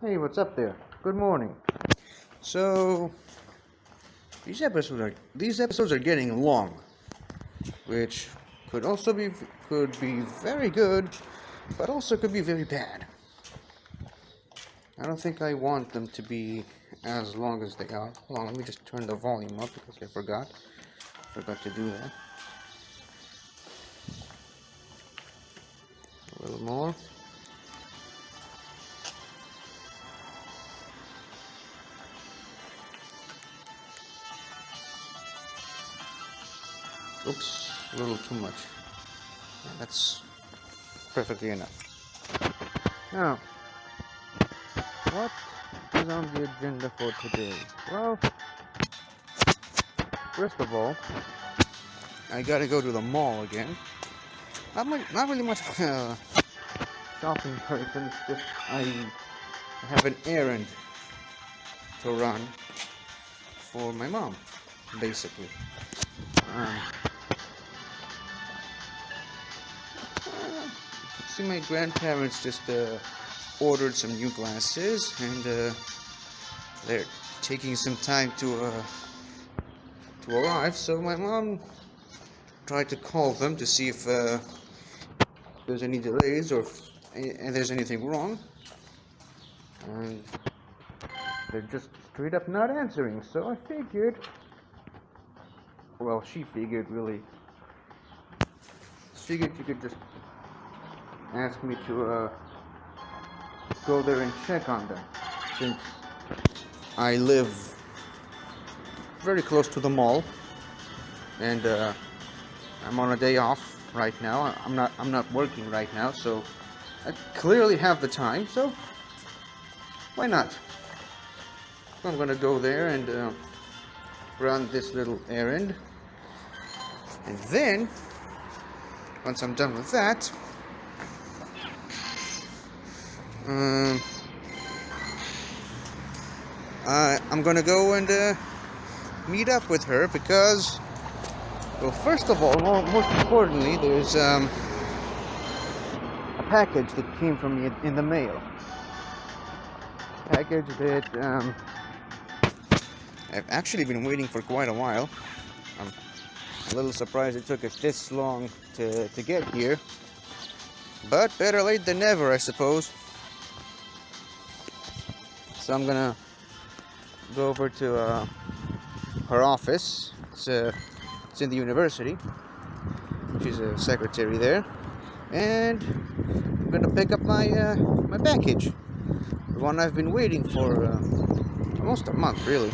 Hey, what's up there? Good morning. So these episodes are getting long, which could be very good, but also could be very bad. I don't think I want them to be as long as they are. Hold on, let me just turn the volume up because I forgot to do that. A little more. Oops, a little too much. Yeah, that's perfectly enough. Now, what is on the agenda for today? Well, first of all, I gotta go to the mall again. Not really much shopping person. It's just I have an errand to run for my mom, basically. See, my grandparents just ordered some new glasses, and they're taking some time to arrive. So my mom tried to call them to see if there's any delays or if there's anything wrong, and they're just straight up not answering. So I figured, well, she figured really. Figured you could just ask me to go there and check on them, since I live very close to the mall, and I'm on a day off right now. I'm not working right now, so I clearly have the time. So why not? I'm gonna go there and run this little errand, and then once I'm done with that, I'm gonna go and meet up with her because, well, first of all, most importantly, there's a package that came from me in the mail. Package that I've actually been waiting for quite a while. I'm a little surprised it took us this long to get here, but better late than never, I suppose. So I'm gonna go over to her office. It's in the university. She's a secretary there, and I'm gonna pick up my my package, the one I've been waiting for almost a month, really.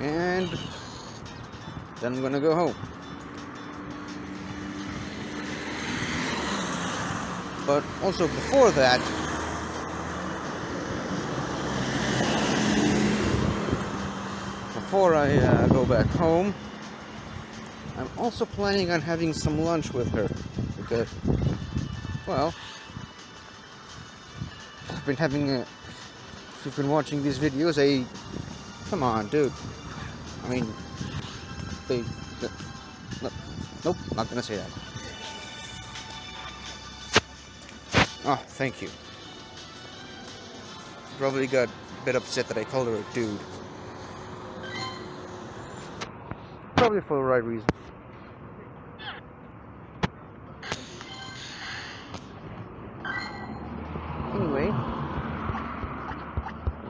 And then I'm gonna go home. But also before that, before I go back home, I'm also planning on having some lunch with her, because, well, I've been having if you've been watching these videos, come on, dude. I mean, nope, not gonna say that. Oh, thank you. Probably got a bit upset that I called her a dude. Probably for the right reason. Anyway,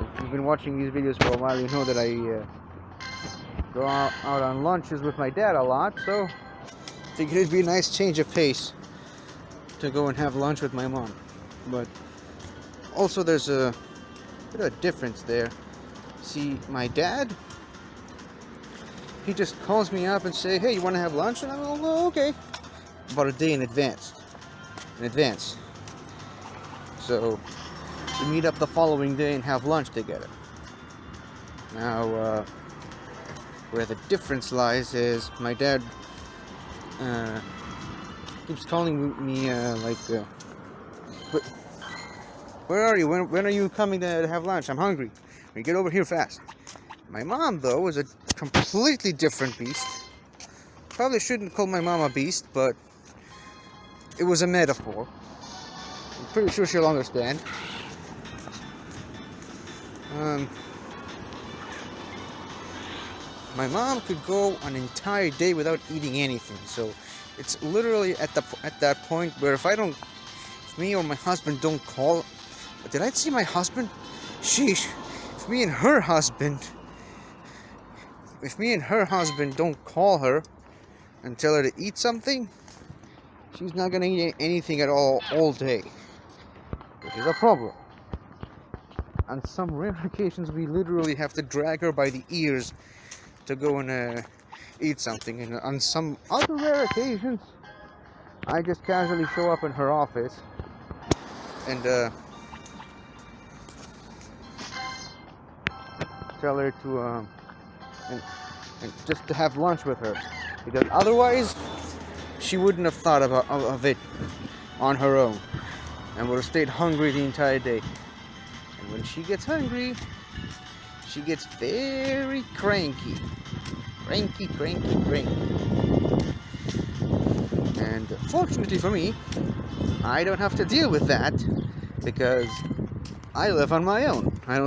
if you've been watching these videos for a while, you know that I go out on lunches with my dad a lot, so I figured it'd be a nice change of pace to go and have lunch with my mom. But also there's a bit of a difference there. See, my dad, he just calls me up and say, hey, you want to have lunch? And I'm like, oh, okay. About a day in advance. So we meet up the following day and have lunch together. Now, where the difference lies is my dad keeps calling me where are you? When are you coming to have lunch? I'm hungry. Get over here fast. My mom, though, is a completely different beast. Probably shouldn't call my mom a beast, but it was a metaphor. I'm pretty sure she'll understand. My mom could go an entire day without eating anything, so it's literally at that point where if me or my husband don't call, did I see my husband? Sheesh. If me and her husband don't call her and tell her to eat something, she's not gonna eat anything at all day, which is a problem. On some rare occasions, we literally have to drag her by the ears to go and eat something, and on some other rare occasions, I just casually show up in her office and tell her to and just to have lunch with her, because otherwise she wouldn't have thought of it on her own and would have stayed hungry the entire day. And when she gets hungry, she gets very cranky. Cranky. And fortunately for me, I don't have to deal with that because I live on my own. I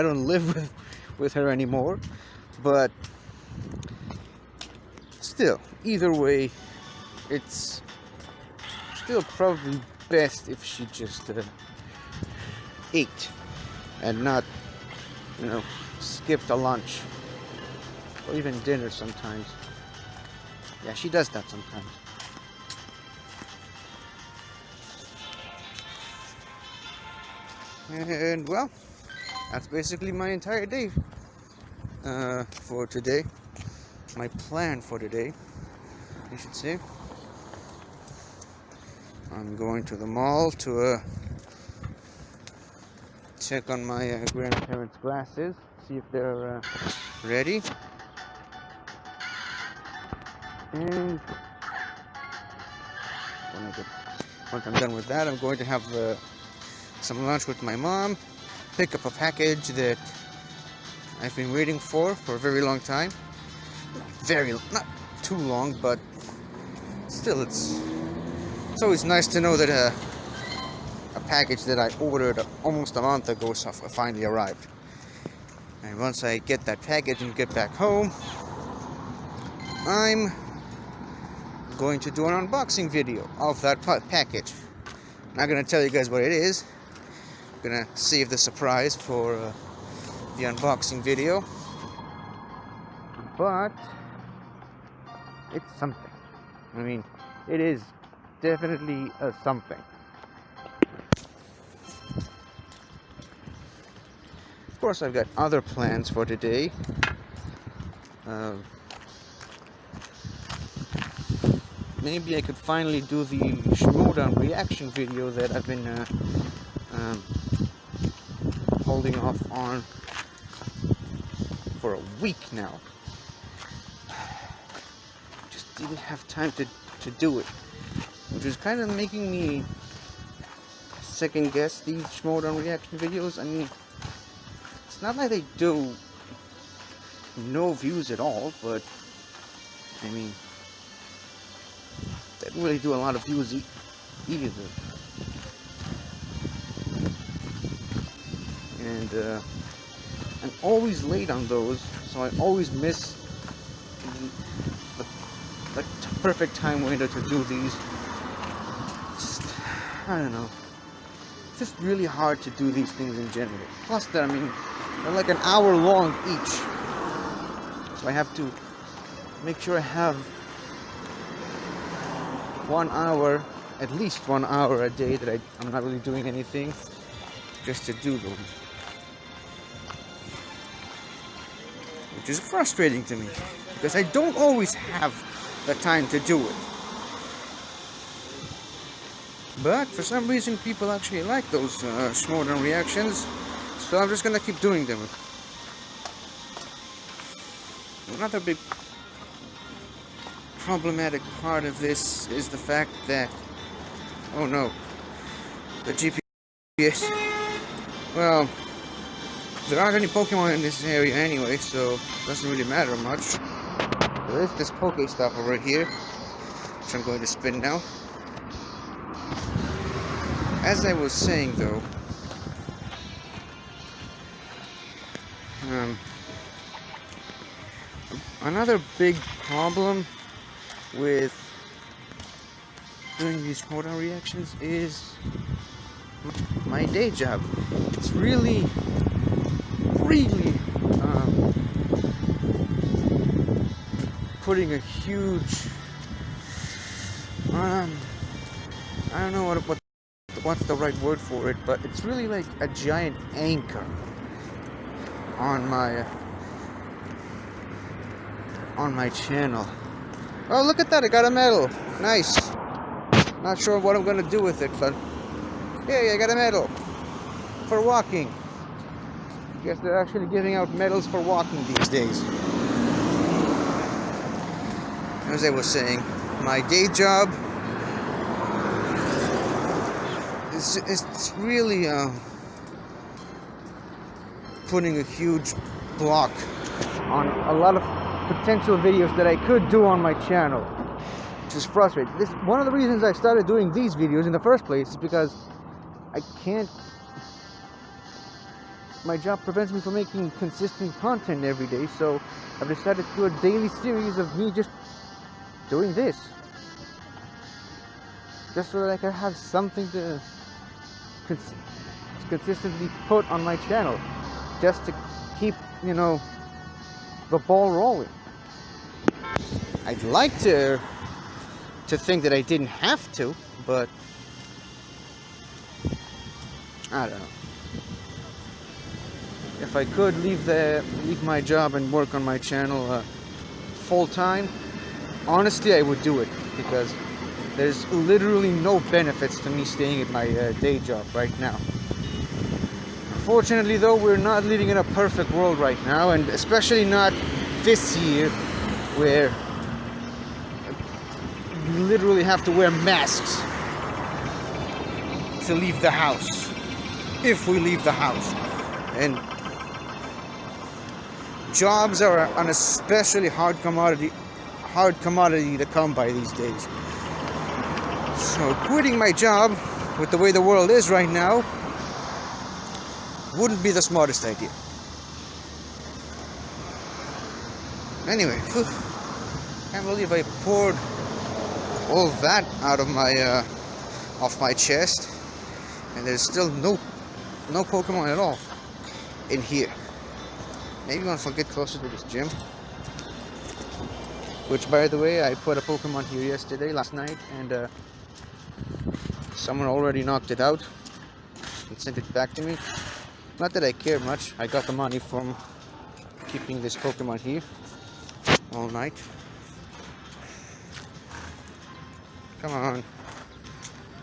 don't live with her anymore, but still, either way, it's still probably best if she just ate and not, skipped a lunch or even dinner sometimes. Yeah, she does that sometimes. And well, that's basically my entire day for today. My plan for today, I should say. I'm going to the mall to check on my grandparents' glasses, see if they're ready. And once I'm done with that, I'm going to have some lunch with my mom, pick up a package that I've been waiting for a very long time. Not too long, but still, it's always nice to know that a package that I ordered almost a month ago finally arrived. And once I get that package and get back home, I'm going to do an unboxing video of that package. I'm not going to tell you guys what it is. I'm going to save the surprise for the unboxing video. But it's something. I mean, it is definitely a something. Of course, I've got other plans for today. Maybe I could finally do the Schmodown reaction video that I've been holding off on for a week now. Just didn't have time to do it, which is kind of making me second guess these Schmodown reaction videos. I mean, it's not like they do no views at all, but I mean, they didn't really do a lot of views either. And I'm always late on those, so I always miss the perfect time window to do these. I don't know. It's just really hard to do these things in general. Plus, they're like an hour long each. So I have to make sure I have 1 hour, at least 1 hour a day that I'm not really doing anything, just to do them. Which is frustrating to me, because I don't always have the time to do it. But for some reason people actually like those Schmodown reactions, so I'm just gonna keep doing them. Another big problematic part of this is the fact that, oh no, the GPS, well, there aren't any Pokemon in this area anyway, so it doesn't really matter much. There is this Poke stuff over here, which I'm going to spin now. as I was saying though, another big problem with doing these photo reactions is my day job. It's really putting a huge I don't know what's the right word for it, but it's really like a giant anchor on my channel. Oh, look at that, I got a medal. Nice. Not sure what I'm gonna do with it, but hey, I got a medal for walking. I guess they're actually giving out medals for walking these days. As I was saying, my day job it's really putting a huge block on a lot of potential videos that I could do on my channel, which is frustrating. This one of the reasons I started doing these videos in the first place is because I can't. My job prevents me from making consistent content every day, so I've decided to do a daily series of me just doing this, just so that I can have something to consistently put on my channel, just to keep, the ball rolling. I'd like to think that I didn't have to, but I don't know. If I could leave my job and work on my channel full time, honestly I would do it, because there's literally no benefits to me staying at my day job right now. Unfortunately though, we're not living in a perfect world right now, and especially not this year, where you literally have to wear masks to leave the house, if we leave the house. And jobs are an especially hard commodity to come by these days. So quitting my job with the way the world is right now wouldn't be the smartest idea. Anyway, can't believe I poured all that out of off my chest, and there's still no Pokemon at all in here. Maybe once I'll get closer to this gym, which, by the way, I put a Pokemon here last night, and someone already knocked it out and sent it back to me. Not that I care much. I got the money from keeping this Pokemon here all night. Come on.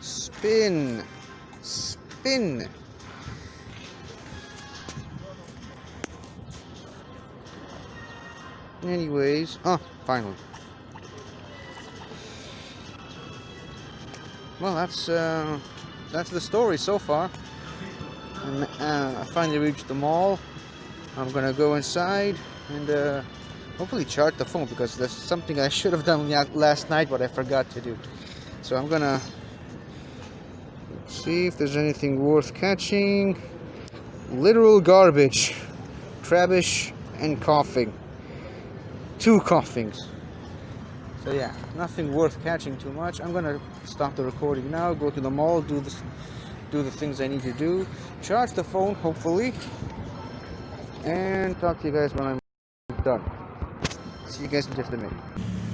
Spin. Spin. Anyways, finally. Well, that's the story so far. And I finally reached the mall. I'm gonna go inside and hopefully charge the phone, because that's something I should have done last night, but I forgot to do. So I'm gonna see if there's anything worth catching. Literal garbage, Trabish, and coughing. 2 coughings. So yeah, nothing worth catching too much. I'm gonna stop the recording now, go to the mall, do the things I need to do, charge the phone hopefully, and talk to you guys when I'm done. See you guys in just a minute.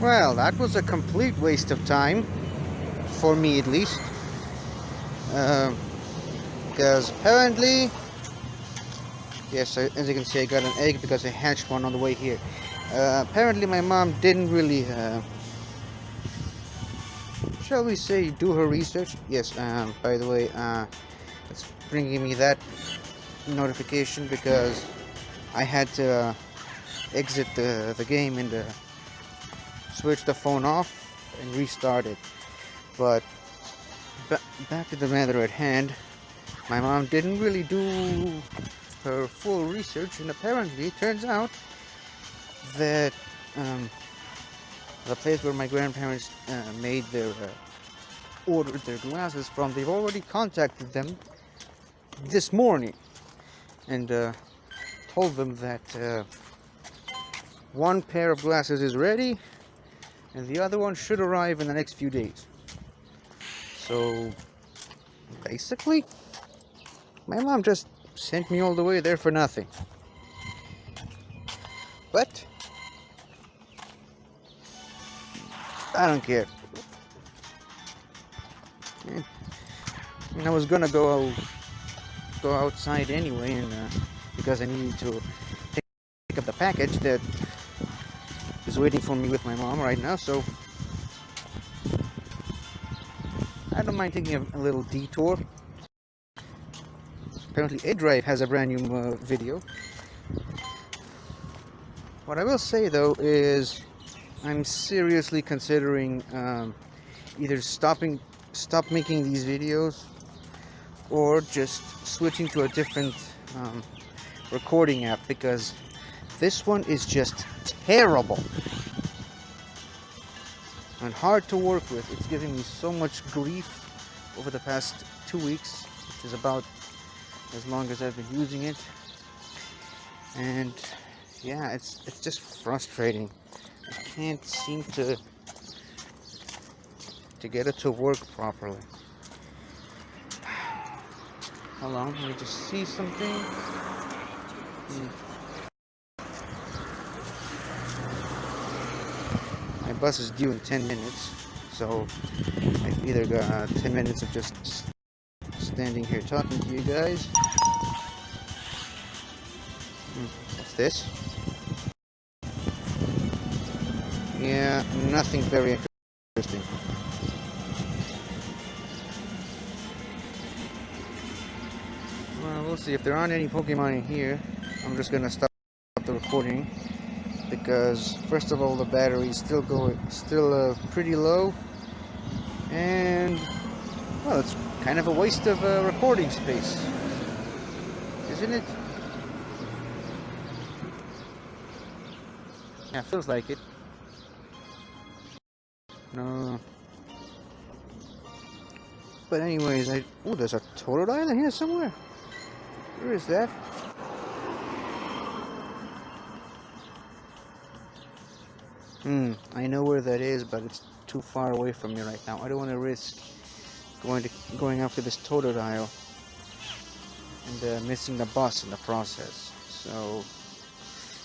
Well, that was a complete waste of time, for me at least, because apparently, yes, as you can see, I got an egg because I hatched one on the way here. Apparently my mom didn't really, shall we say, do her research. Yes, by the way, it's bringing me that notification because I had to exit the game and switch the phone off and restart it. But back to the matter at hand, my mom didn't really do her full research, and apparently it turns out that the place where my grandparents made their ordered their glasses from, they've already contacted them this morning and told them that one pair of glasses is ready and the other one should arrive in the next few days. So basically, my mom just sent me all the way there for nothing. But I don't care. And I was gonna go outside anyway, and because I needed to pick up the package that is waiting for me with my mom right now, so I don't mind taking a little detour. Apparently A-Drive has a brand new video. What I will say though is I'm seriously considering either stop making these videos or just switching to a different recording app, because this one is just terrible and hard to work with. It's giving me so much grief over the past 2 weeks, which is about as long as I've been using it, and yeah, it's just frustrating. I can't seem to get it to work properly. Hold on, let me just see something. My bus is due in 10 minutes, so I've either got 10 minutes of just standing here talking to you guys. What's this? Yeah, nothing very interesting. Well, we'll see. If there aren't any Pokemon in here, I'm just gonna stop the recording, because first of all, the battery is still pretty low, and well, it's kind of a waste of recording space, isn't it? Yeah, feels like it. No. But anyways, oh, there's a Totodile in here somewhere. Where is that? I know where that is, but it's too far away from me right now. I don't want to risk going after this Totodile and missing the bus in the process. So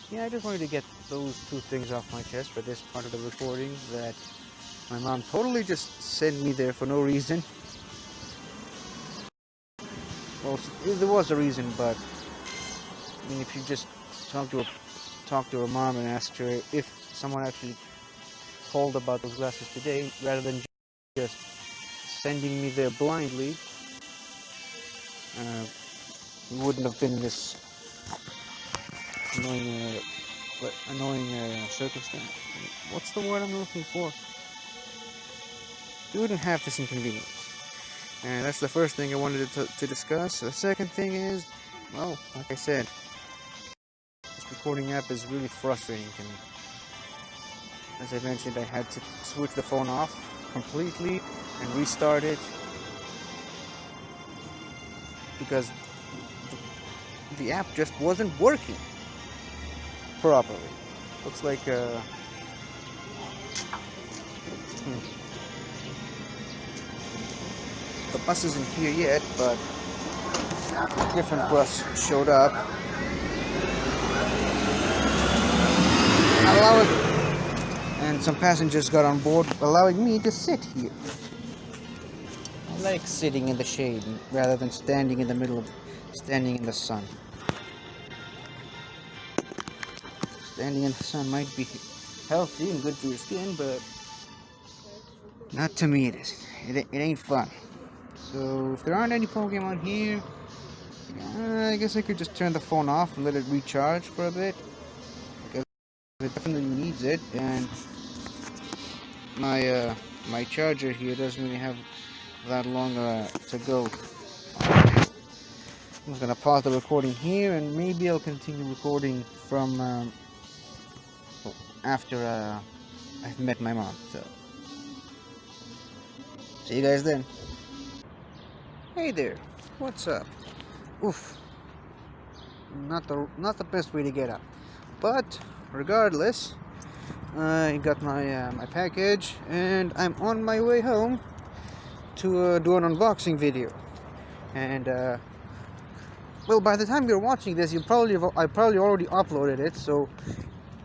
yeah, I just wanted to get those two things off my chest for this part of the recording, that my mom totally just sent me there for no reason. Well, there was a reason, but I mean, if you just talk to her mom and asked her if someone actually called about those glasses today, rather than just sending me there blindly, it wouldn't have been this annoying circumstance. What's the word I'm looking for? You wouldn't have this inconvenience. And that's the first thing I wanted to discuss. The second thing is, well, like I said, this recording app is really frustrating to me. As I mentioned, I had to switch the phone off completely and restart it, because the app just wasn't working properly. Looks like the bus isn't here yet, but a different bus showed up. And some passengers got on board, allowing me to sit here. I like sitting in the shade rather than standing in the sun. Standing in the sun might be healthy and good for your skin, but not to me. It ain't fun. So if there aren't any Pokemon here, I guess I could just turn the phone off and let it recharge for a bit, because it definitely needs it, and my charger here doesn't really have that long to go. I'm gonna pause the recording here, and maybe I'll continue recording from after I've met my mom. So See you guys then. Hey there, what's up? Oof, not the best way to get up, but regardless, I got my my package, and I'm on my way home to do an unboxing video. And well, by the time you're watching this, I probably already uploaded it. So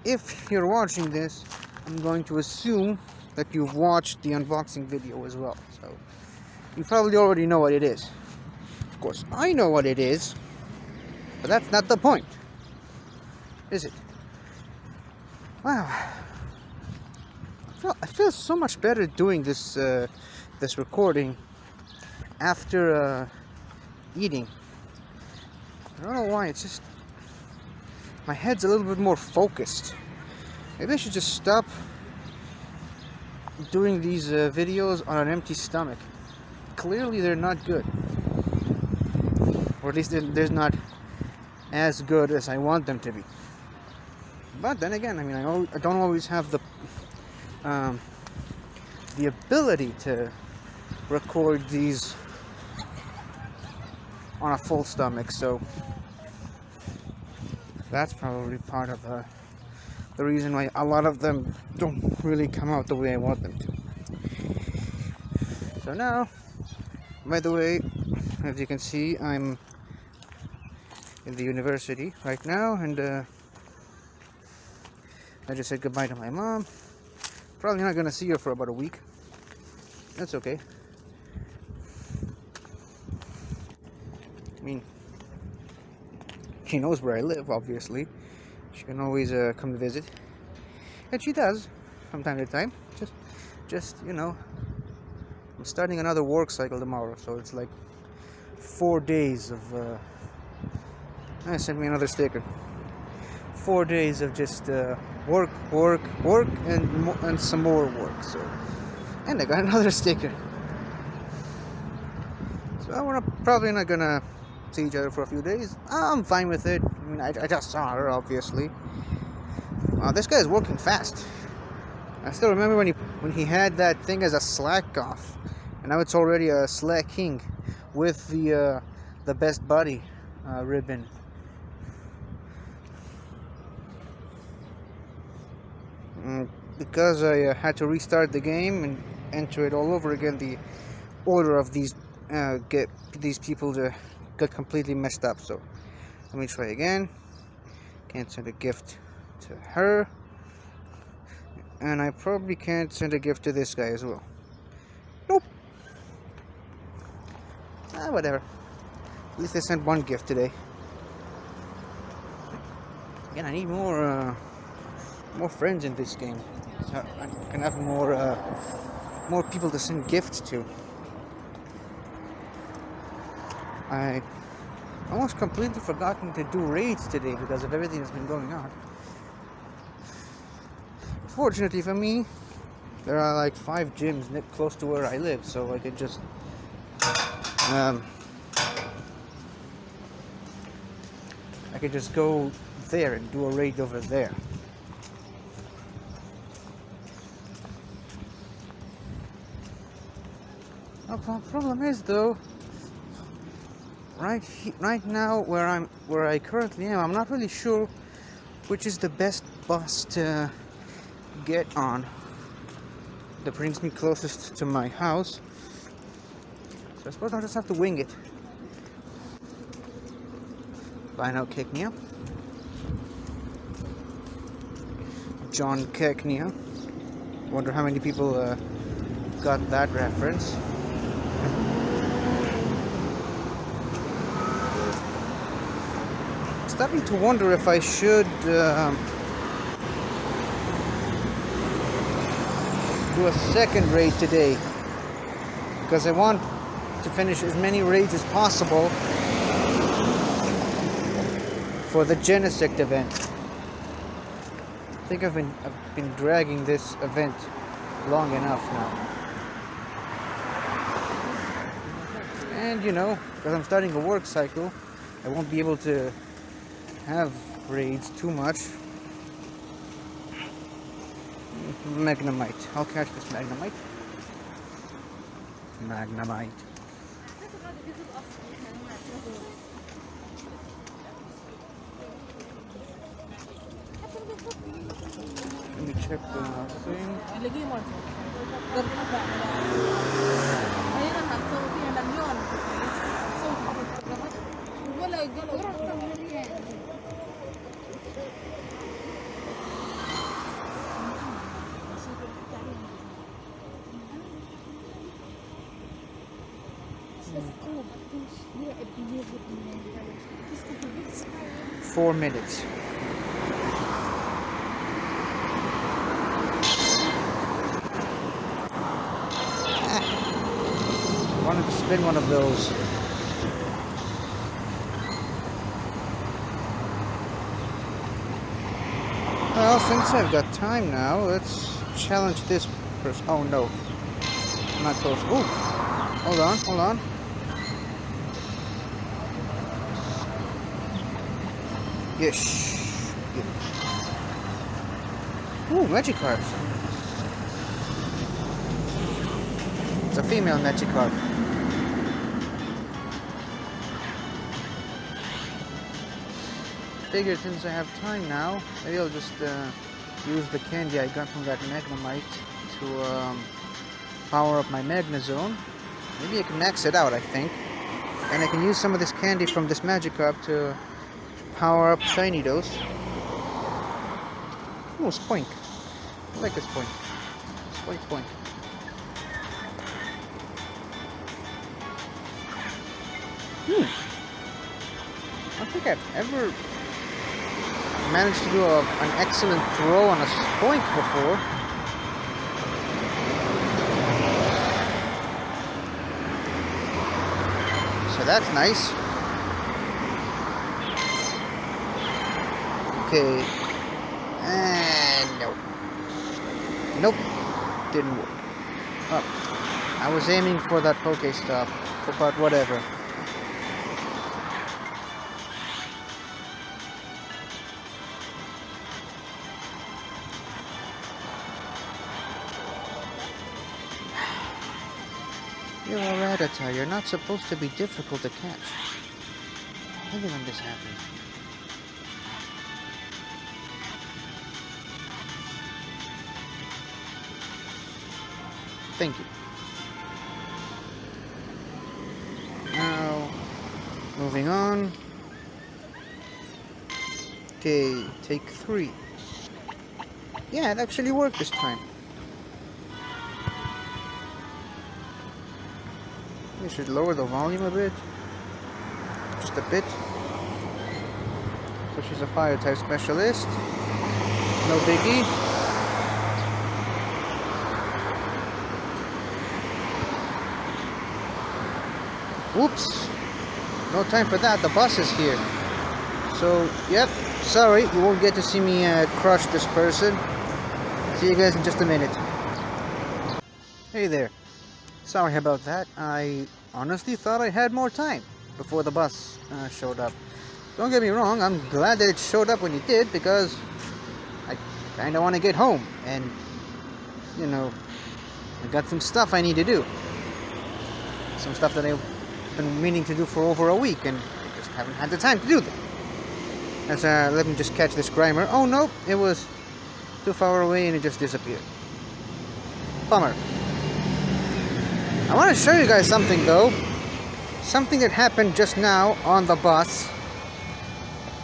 if you're watching this, I'm going to assume that you've watched the unboxing video as well. So you probably already know what it is. Of course, I know what it is, but that's not the point, is it? Wow, I feel so much better doing this this recording after eating. I don't know why. It's just my head's a little bit more focused. Maybe I should just stop doing these videos on an empty stomach. Clearly they're not good, or at least they're not as good as I want them to be. But then again, I mean, I don't always have the ability to record these on a full stomach, so that's probably part of the reason why a lot of them don't really come out the way I want them to. So now, by the way, as you can see, I'm in the university right now, and I just said goodbye to my mom. Probably not gonna see her for about a week. That's okay. I mean, she knows where I live, obviously. She can always come to visit, and she does from time to time. Just you know, I'm starting another work cycle tomorrow, so it's like 4 days of. Sent me another sticker. 4 days of just work, and some more work. So, and I got another sticker. So we're probably not gonna see each other for a few days. I'm fine with it. I mean, I just saw her, obviously. Wow, this guy's working fast. I still remember when he had that thing as a slack off, and now it's already a slacking with the best buddy ribbon. Because I had to restart the game and enter it all over again, the order of these people got completely messed up. So let me try again. Can't send a gift to her, and I probably can't send a gift to this guy as well. Nope. Whatever. At least I sent one gift today. Again, I need more friends in this game, so I can have more people to send gifts to. I almost completely forgotten to do raids today because of everything that's been going on. Fortunately for me, there are like 5 gyms close to where I live, so I could just go there and do a raid over there. The problem is, though, right now where I currently am, I'm not really sure which is the best bus to get on that brings me closest to my house. So I suppose I'll just have to wing it. Buy now, Keknia. John Keknia. Wonder how many people got that reference. Starting to wonder if I should do a second raid today, because I want to finish as many raids as possible for the Genesect event. I think I've been dragging this event long enough now. And you know, because I'm starting a work cycle, I won't be able to have raids too much. Magnemite. I'll catch this Magnemite. Magnemite. Let me check the thing. Four minutes. Wanted to spin one of those. Well, since I've got time now, let's challenge this person. Oh no, I'm not close. Ooh, hold on, hold on. Yes. Ooh, Magikarp. It's a female Magikarp. Figured since I have time now, maybe I'll just use the candy I got from that Magnemite to power up my Magnezone. Maybe I can max it out, I think. And I can use some of this candy from this Magikarp to power up Shiny Dose. Oh, Spoink. I like this Spoink. Spoink, Spoink. I don't think I've ever managed to do an excellent throw on a Spoink before. So that's nice. Okay. And nope. Nope. Didn't work. Oh, I was aiming for that Pokéstop, but whatever. You're a Rattata. You're not supposed to be difficult to catch. Maybe when this happens. Thank you. Now, moving on. Okay, take 3. Yeah, it actually worked this time. We should lower the volume a bit. Just a bit. So she's a fire type specialist. No biggie. Oops. No time for that. The bus is here. So, yep. Sorry, you won't get to see me crush this person. See you guys in just a minute. Hey there. Sorry about that. I honestly thought I had more time before the bus showed up. Don't get me wrong, I'm glad that it showed up when it did, because I kind of want to get home. And, you know, I got some stuff I need to do. Some stuff that I've been meaning to do for over a week, and I just haven't had the time to do them. Let's, let me just catch this Grimer. Oh no, it was too far away and it just disappeared. Bummer. I want to show you guys something though. Something that happened just now on the bus.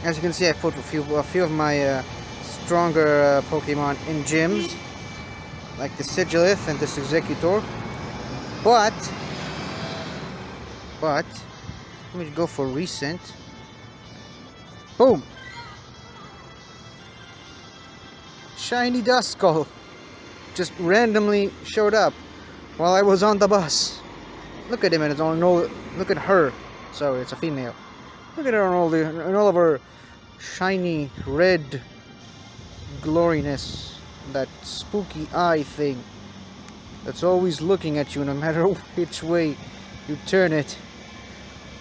As you can see, I put a few of my stronger Pokemon in gyms, like the Sigilith and this Executor. But let me go for recent. Boom! Shiny Duskull just randomly showed up while I was on the bus. Look at him and look at her. Sorry, it's a female. Look at her and all of her shiny red gloriness. That spooky eye thing that's always looking at you no matter which way you turn it.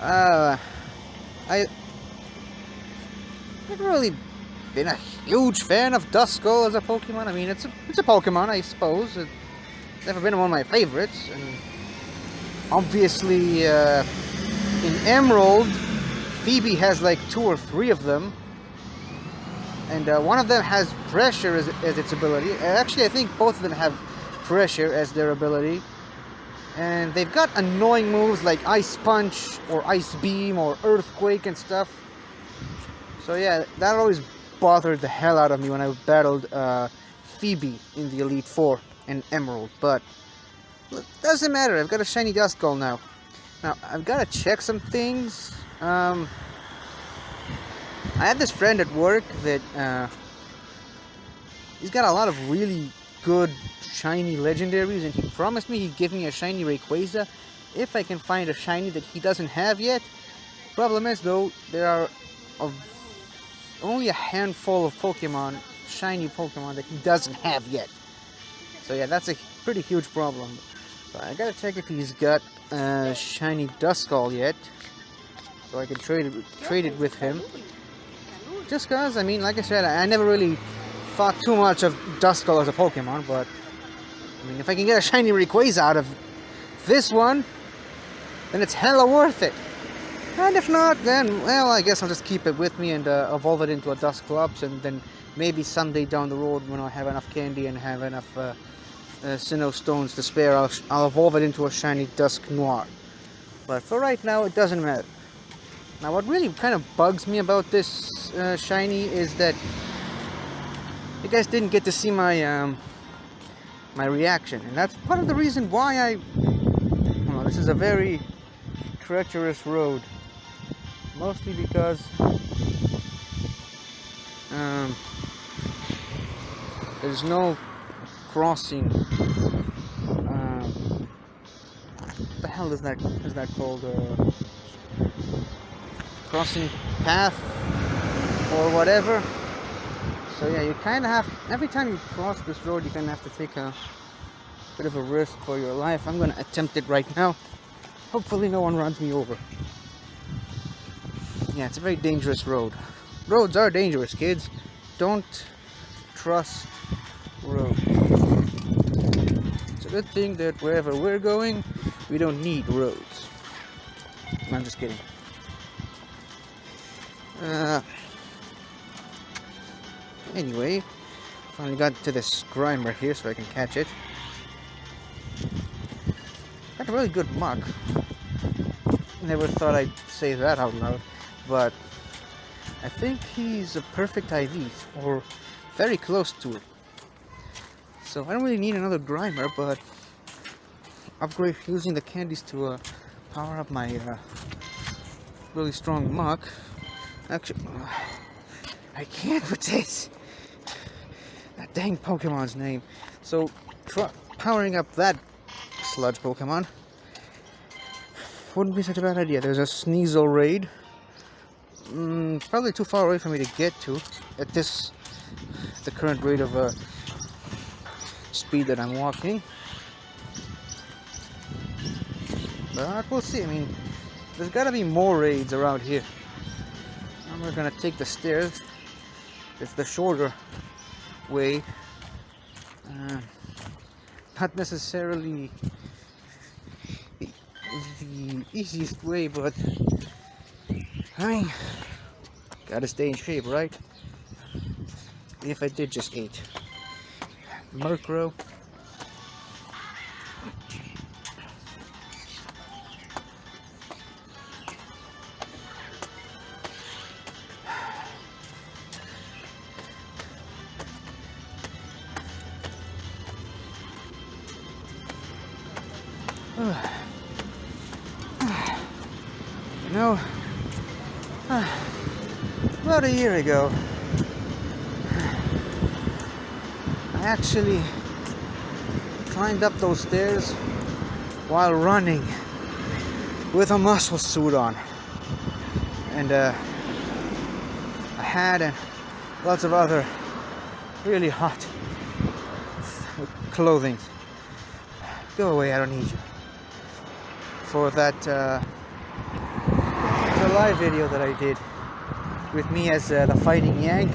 I've never really been a huge fan of Duskull as a Pokemon. I mean, it's a Pokemon, I suppose. It's never been one of my favorites, and Obviously, in Emerald, Phoebe has like 2 or 3 of them. And one of them has pressure as its ability. Actually, I think both of them have pressure as their ability. And they've got annoying moves like Ice Punch or Ice Beam or Earthquake and stuff. So yeah, that always bothered the hell out of me when I battled Phoebe in the Elite Four and Emerald. But it doesn't matter, I've got a shiny Duskull now. Now, I've got to check some things. I had this friend at work that he's got a lot of really good shiny legendaries, and he promised me he'd give me a shiny Rayquaza if I can find a shiny that he doesn't have yet. Problem is though, there are only a handful of Pokemon, shiny Pokemon, that he doesn't have yet. So yeah, that's a pretty huge problem. So I gotta check if he's got a shiny Duskull yet, so I can trade it with him. Just cause, I mean, like I said, I never really thought too much of Duskull as a Pokemon, but I mean, if I can get a shiny Rayquaza out of this one, then it's hella worth it. And if not, then, well, I guess I'll just keep it with me and evolve it into a Dusclops, and then maybe someday down the road, when I have enough candy and have enough Sinnoh Stones to spare, I'll evolve it into a shiny Dusknoir. But for right now, it doesn't matter. Now, what really kind of bugs me about this shiny is that you guys didn't get to see my my reaction, and that's part of the reason why well, this is a very treacherous road, mostly because there's no crossing. What the hell is that called? Crossing path or whatever. So yeah, you kind of have, every time you cross this road, you kind of have to take a bit of a risk for your life. I'm going to attempt it right now. Hopefully no one runs me over. Yeah, it's a very dangerous road. Roads are dangerous, kids. Don't trust roads. It's a good thing that wherever we're going, we don't need roads. I'm just kidding. Anyway, finally got to this Grimer here so I can catch it. Got a really good muck. Never thought I'd say that out loud, but I think he's a perfect IV, or very close to it. So I don't really need another Grimer, but upgrade using the candies to power up my really strong muck. Actually, I can't with this. That dang Pokemon's name. So, powering up that sludge Pokemon wouldn't be such a bad idea. There's a Sneasel raid. Probably too far away for me to get to at the current rate of speed that I'm walking. But we'll see. I mean, there's got to be more raids around here. We're gonna take the stairs. It's the shorter way, not necessarily the easiest way, but I mean, gotta stay in shape, right? If I did just eat Murkrow. You know, about a year ago, I actually climbed up those stairs while running with a muscle suit on, and a hat and lots of other really hot clothing. Go away, I don't need you. For that July video that I did with me as the Fighting Yank.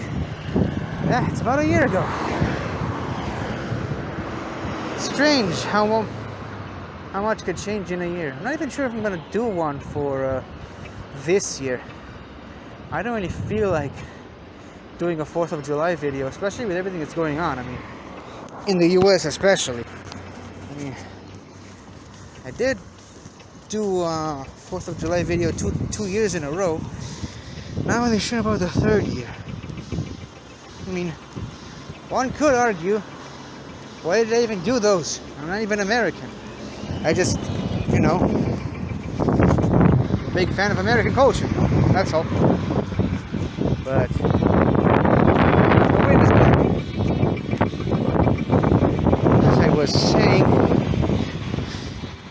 Yeah, it's about a year ago. Strange how how much could change in a year. I'm not even sure if I'm gonna do one for this year. I don't really feel like doing a 4th of July video, especially with everything that's going on. I mean, in the US especially. I mean, I did do a 4th of July video two years in a row. Not really sure about the third year. I mean, one could argue, why did I even do those? I'm not even American. I just, you know, big fan of American culture. That's all. But the wind is back. As I was saying,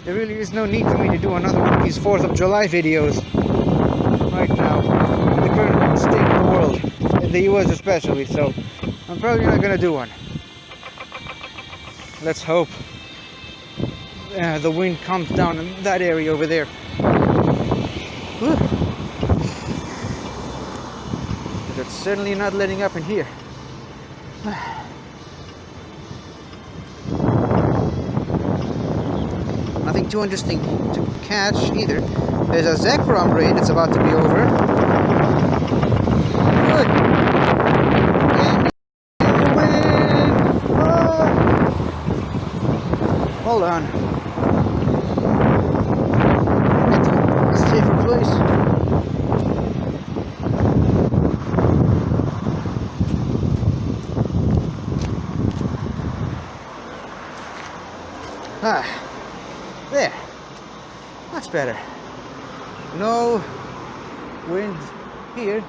there really is no need for me to do another one of these 4th of July videos right now, in the current state of the world, in the US especially, so I'm probably not gonna do one. Let's hope the wind comes down in that area over there. Whew. But it's certainly not letting up in here. Nothing too interesting to catch either. There's a Zekrom raid that's about to be over. Good. And wind. Oh. Hold on. Get to a safer place. There. Much better. No wind here.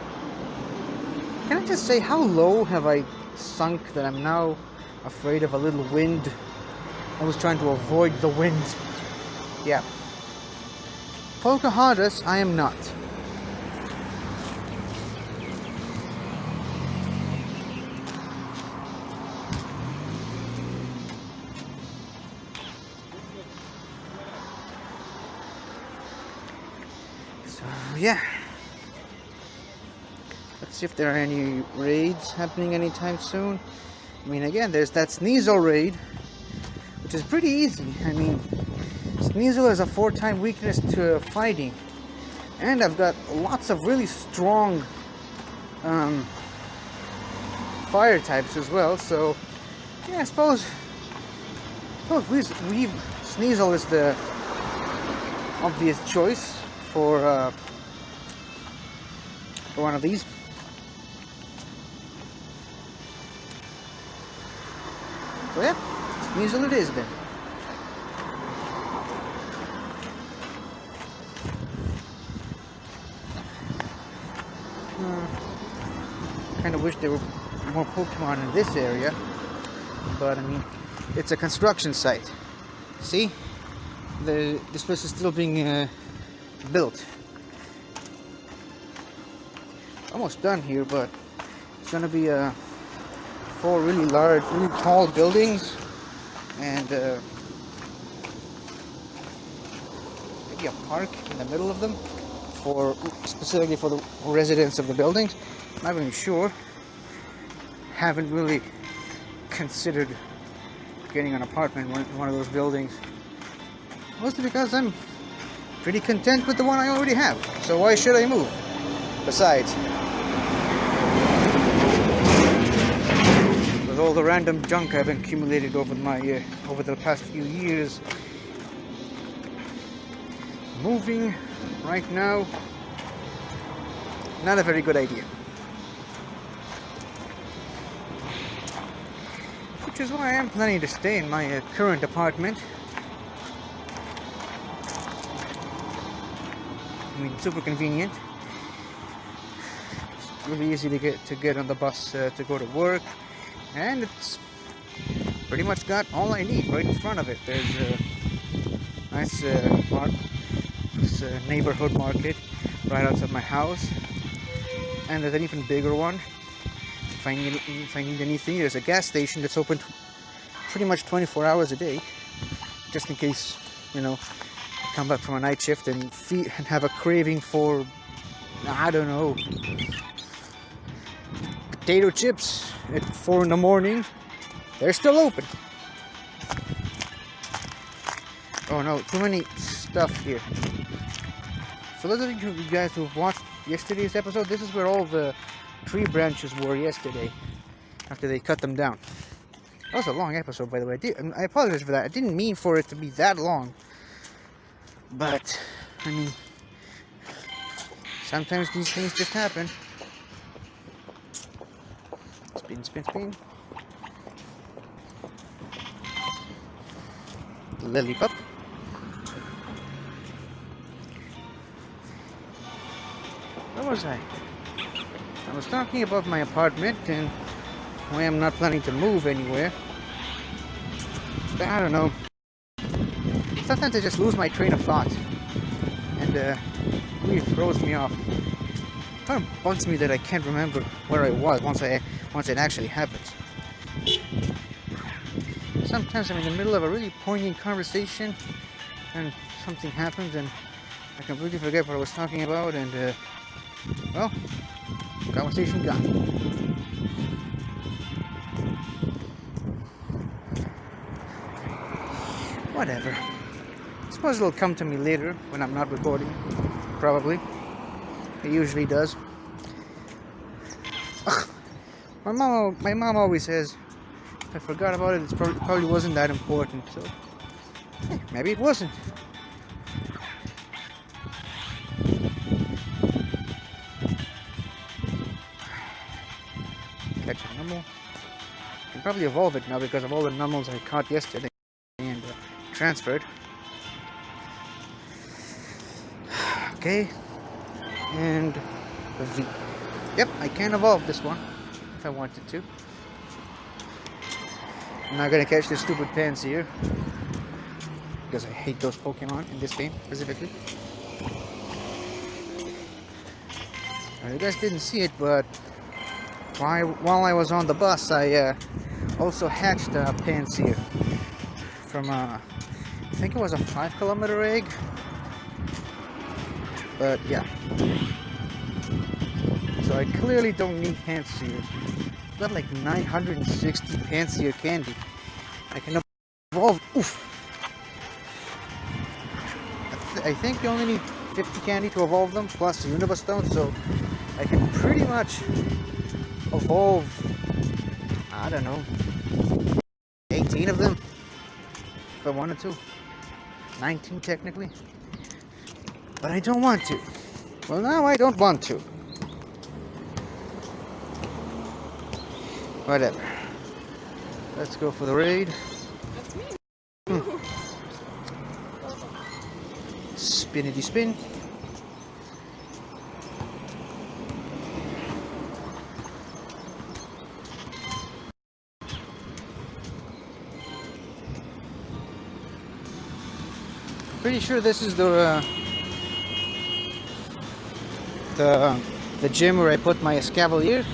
Can I just say, how low have I sunk that I'm now afraid of a little wind? I was trying to avoid the wind. Yeah. Pocahontas, I am not. So, yeah. Let's see if there are any raids happening anytime soon. I mean, again, there's that Sneasel raid, which is pretty easy. I mean, Sneasel is a 4-time weakness to fighting, and I've got lots of really strong fire types as well. So, yeah, I suppose Sneasel is the obvious choice for one of these. So yeah, Sneasel it is then. Kind of wish there were more Pokemon in this area, but I mean, it's a construction site. See, this place is still being built. Almost done here, but it's gonna be 4 really large, really tall buildings, and maybe a park in the middle of them, specifically for the residents of the buildings. Not really sure. Haven't really considered getting an apartment in one of those buildings, mostly because I'm pretty content with the one I already have. So why should I move? Besides, with all the random junk I've accumulated over the past few years, moving right now, not a very good idea. Which is why I am planning to stay in my current apartment. I mean, super convenient. It's really easy to get on the bus to go to work, and it's pretty much got all I need right in front of it. There's a nice neighborhood market right outside my house, and there's an even bigger one. If I need anything, there's a gas station that's open pretty much 24 hours a day, just in case, you know, I come back from a night shift and have a craving for, I don't know, potato chips at 4 in the morning. They're still open. Oh no, too many stuff here. So those of you guys who've watched yesterday's episode, this is where all the tree branches were yesterday, after they cut them down. That was a long episode, by the way. I apologize for that. I didn't mean for it to be that long. But, I mean, sometimes these things just happen. Spin, spin, spin. Lollipop. Where was I? I was talking about my apartment and why I'm not planning to move anywhere. But I don't know. Sometimes I just lose my train of thought. And really throws me off. It kind of bugs me that I can't remember where I was once it actually happens. Sometimes I'm in the middle of a really poignant conversation and something happens and I completely forget what I was talking about and well, conversation gone. Whatever. I suppose it'll come to me later when I'm not recording. Probably. It usually does. Ugh. My mom always says if I forgot about it, it probably wasn't that important. So maybe it wasn't. Catch a numble. I can probably evolve it now because of all the numbers I caught yesterday and transferred. Okay, and a V. Yep, I can evolve this one if I wanted to. I'm not gonna catch this stupid Pansear because I hate those Pokemon in this game specifically. Now, you guys didn't see it, but while I was on the bus, I also hatched a Pansear from I think it was a 5-kilometer egg. But yeah, so I clearly don't need Pansears. I've got like 960 Pansear candy. I can evolve. Oof. I think you only need 50 candy to evolve them, plus the Universe Stone, so I can pretty much evolve, I don't know, 18 of them if I wanted to. 19 technically. But I don't want to. Well, now I don't want to. Whatever. Let's go for the raid. That's me. Spinity spin. Pretty sure this is the gym where I put my Escavalier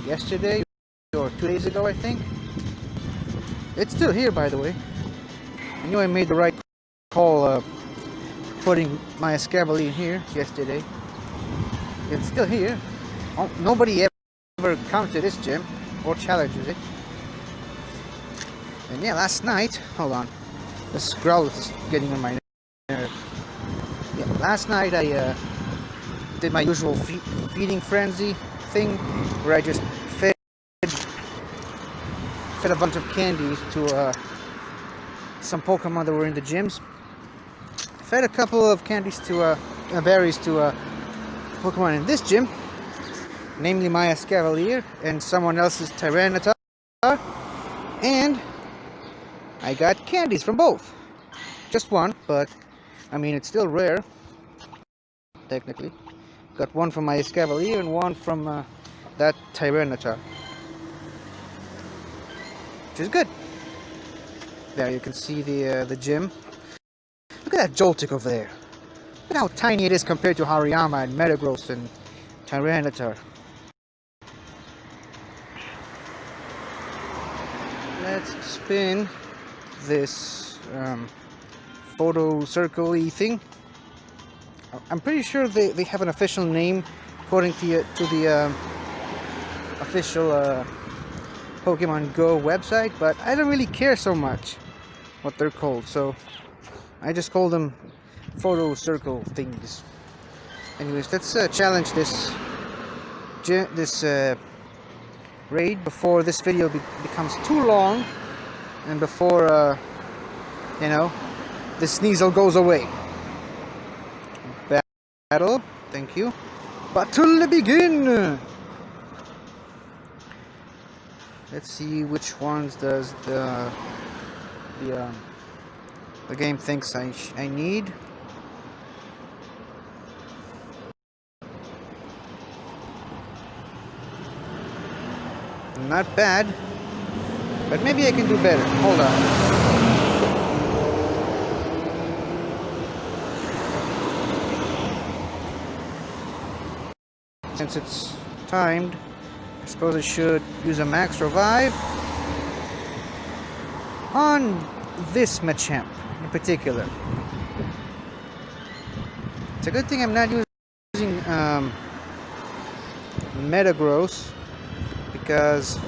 yesterday or 2 days ago, I think. It's still here, by the way. I knew I made the right call putting my Escavalier here yesterday. It's still here. Nobody ever comes to this gym or challenges it. And yeah, last night, hold on, this growl is getting on my nerves. Yeah, last night I did my usual feeding frenzy thing, where I just fed a bunch of candies to some Pokemon that were in the gyms. Fed a couple of candies to berries to Pokemon in this gym, namely my Escavalier and someone else's Tyranitar, and I got candies from both. Just one, but I mean it's still rare, technically. Got one from my Escavalier and one from that Tyranitar, which is good. There you can see the gym. Look at that Joltik over there. Look how tiny it is compared to Hariyama and Metagross and Tyranitar. Let's spin this photo circle-y thing. I'm pretty sure they have an official name according to the official Pokemon Go website, but I don't really care so much what they're called, so I just call them photo circle things. Anyways, let's challenge this raid before this video becomes too long, and before you know, the Sneasel goes away. Battle, thank you. Battle begin. Let's see which ones does the game thinks I need. Not bad, but maybe I can do better. Hold on. Since it's timed, I suppose I should use a max revive on this Machamp in particular. It's a good thing I'm not using Metagross, because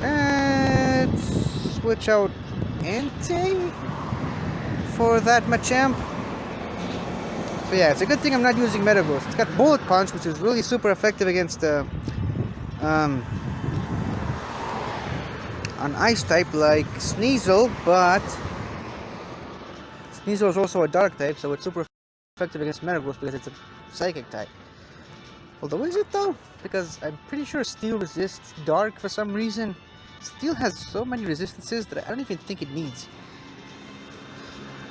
let's switch out Entei for that Machamp. So yeah, it's a good thing I'm not using Metagross. It's got Bullet Punch, which is really super effective against an Ice type like Sneasel, but Sneasel is also a Dark type, so it's super effective against Metagross because it's a Psychic type. Although, is it though? Because I'm pretty sure Steel resists Dark for some reason. Steel has so many resistances that I don't even think it needs.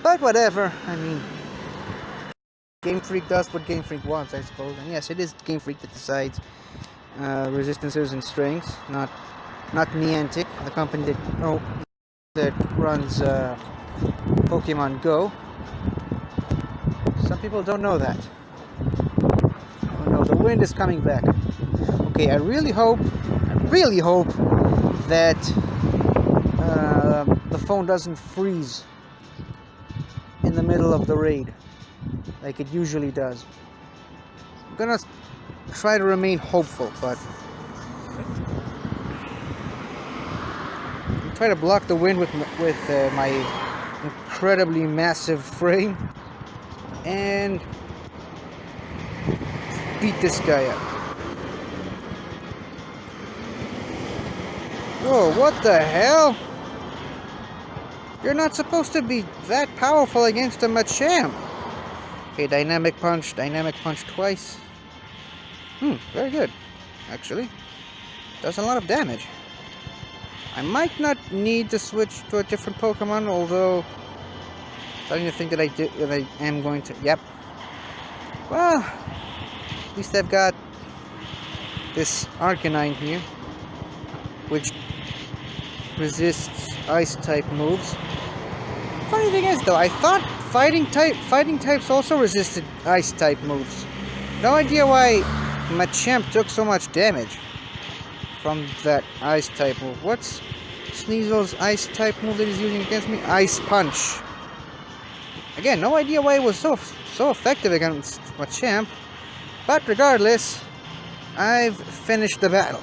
But whatever, I mean, Game Freak does what Game Freak wants, I suppose. And yes, it is Game Freak that decides resistances and strengths, not Niantic, the company that runs Pokemon Go. Some people don't know that. Oh no, the wind is coming back. Okay, I really hope that the phone doesn't freeze in the middle of the raid like it usually does. I'm gonna try to remain hopeful, but I'll try to block the wind with my incredibly massive frame and beat this guy up. Whoa, what the hell? You're not supposed to be that powerful against a Machamp. Okay, Dynamic Punch twice. Very good, actually. Does a lot of damage. I might not need to switch to a different Pokemon, although starting to think that I am going to. Yep. Well, at least I've got this Arcanine here, which resists Ice type moves. Funny thing is, though, I thought fighting types also resisted Ice type moves. No idea why Machamp took so much damage from that Ice type move. What's Sneasel's Ice type move that he's using against me? Ice Punch. Again, no idea why it was so effective against Machamp. But regardless, I've finished the battle.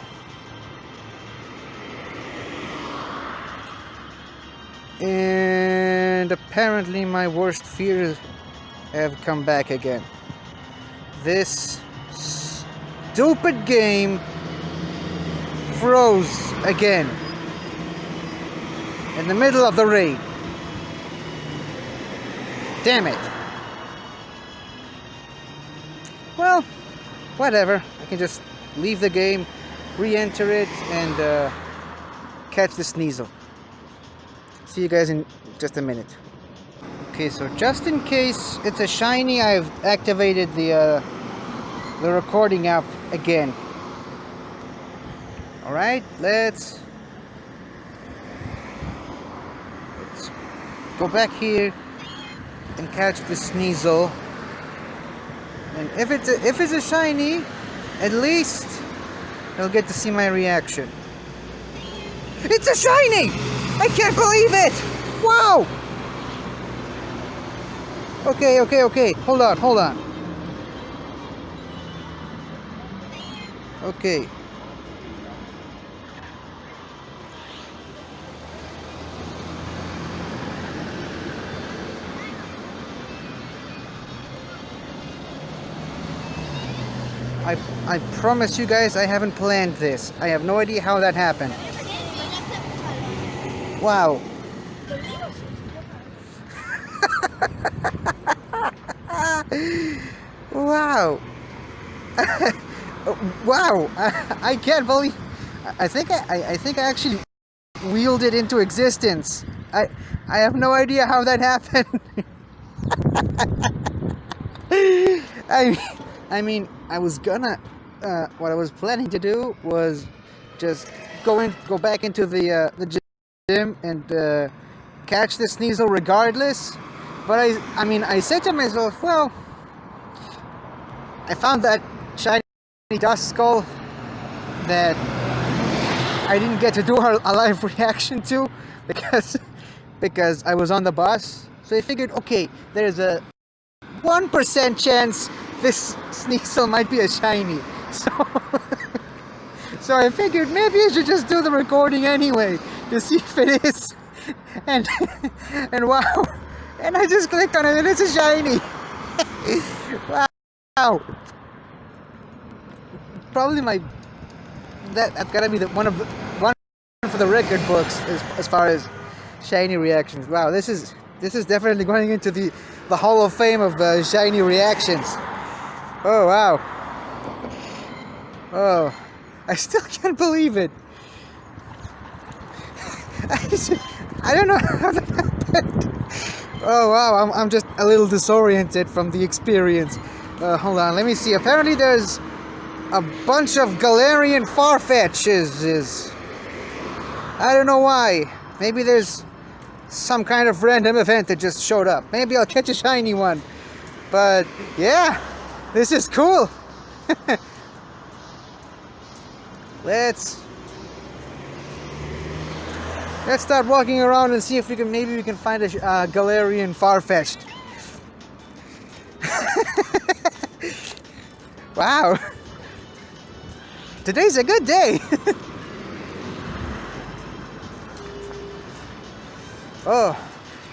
And apparently my worst fears have come back again. This stupid game froze again in the middle of the raid. Damn it. Well, whatever. I can just leave the game, re-enter it, and catch the Sneasel. See you guys in just a minute. Okay, so just in case it's a shiny, I've activated the recording app again. Alright, let's go back here and catch the Sneasel. And if it's a shiny, at least I'll get to see my reaction. It's a shiny! I can't believe it! Wow! Okay. Hold on. Okay. I promise you guys, I haven't planned this. I have no idea how that happened. Wow. Wow. Wow. I can't believe. I think I actually wheeled it into existence. I have no idea how that happened. I mean, I was gonna. What I was planning to do was just go back into the gym and catch the Sneasel regardless. But I said to myself, well, I found that shiny dust skull that I didn't get to do a live reaction to because I was on the bus. So I figured, okay, there's a 1% chance this Sneasel might be a shiny. So I figured maybe I should just do the recording anyway to see if it is. And wow. And I just click on it and it's a shiny. Wow. Probably that's gotta be one for the record books as far as shiny reactions. Wow, this is definitely going into the Hall of Fame of shiny reactions. Oh wow. Oh, I still can't believe it. I don't know how that happened. Oh wow, I'm just a little disoriented from the experience. Hold on, let me see. Apparently there's a bunch of Galarian Farfetch'ds. I don't know why. Maybe there's some kind of random event that just showed up. Maybe I'll catch a shiny one. But yeah, this is cool. Let's start walking around and see if we can find a Galarian Farfetch'd. Wow. Today's a good day. Oh,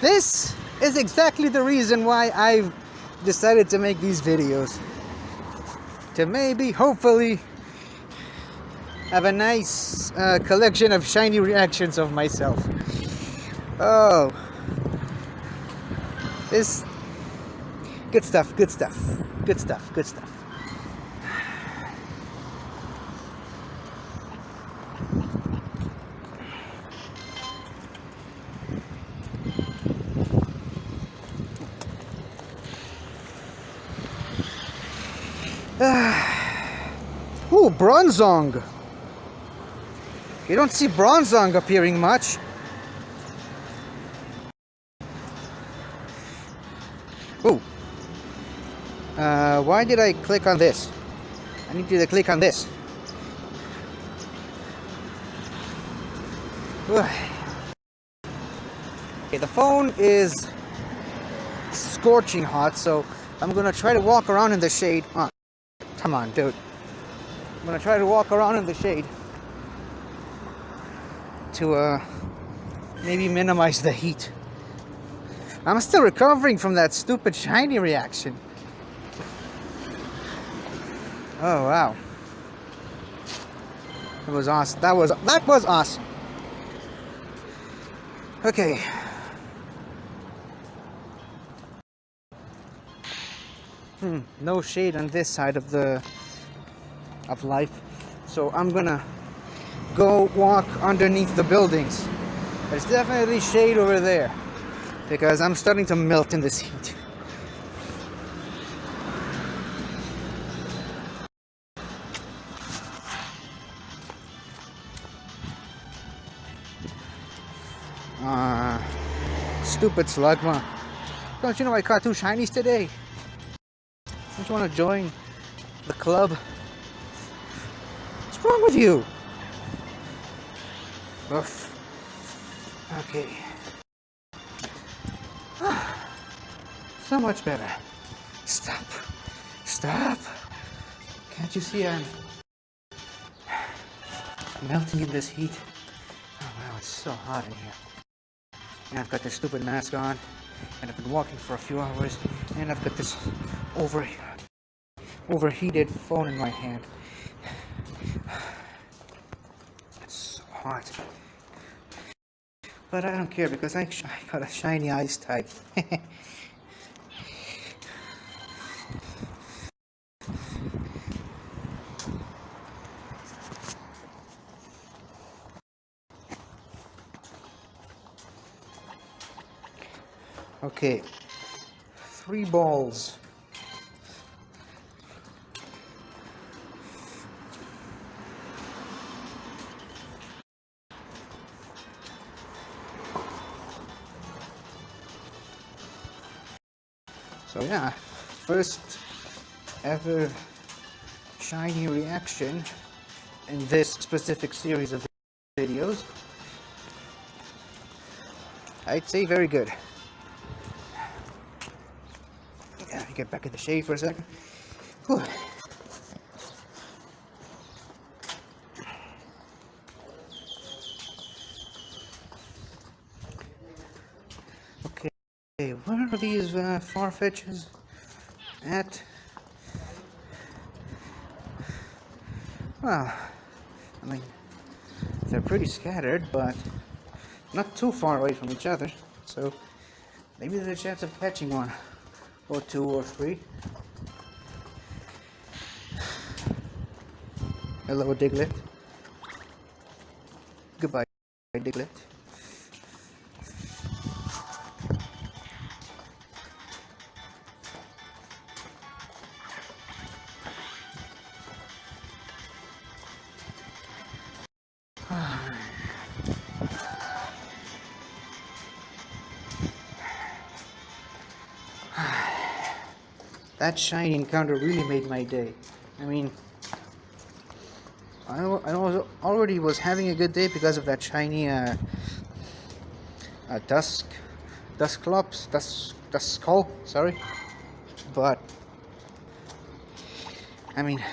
this is exactly the reason why I've decided to make these videos. To maybe, hopefully, have a nice collection of shiny reactions of myself. Oh. This... Good stuff, good stuff. Good stuff, good stuff. Ooh, Bronzong. You don't see Bronzong appearing much. Ooh. Why did I click on this? I need to click on this. Okay, the phone is scorching hot, so I'm gonna try to walk around in the shade. Oh, come on, dude. I'm gonna try to walk around in the shade to maybe minimize the heat. I'm still recovering from that stupid shiny reaction. Oh wow. That was awesome. That was awesome. Okay. No shade on this side of life. So I'm gonna go walk underneath the buildings. There's definitely shade over there because I'm starting to melt in this heat. Stupid Slugma. Don't you know I caught 2 shinies today? Don't you want to join the club? What's wrong with you? Oof. Okay. So much better. Stop. Stop. Can't you see I'm melting in this heat? Oh wow, it's so hot in here. And I've got this stupid mask on, and I've been walking for a few hours, and I've got this overheated phone in my hand. It's so hot. But I don't care because I got a shiny ice type. Okay, 3 balls. So yeah, first ever shiny reaction in this specific series of videos. I'd say very good. Yeah, get back in the shade for a second. Whew. Okay, where are these Farfetch'ds at? Well, I mean, they're pretty scattered, but not too far away from each other. So maybe there's a chance of catching one, or 2 or 3. Hello, Diglett. Goodbye, Diglett. That shiny encounter really made my day. I mean, I already was having a good day because of that shiny Duskull, sorry. But I mean,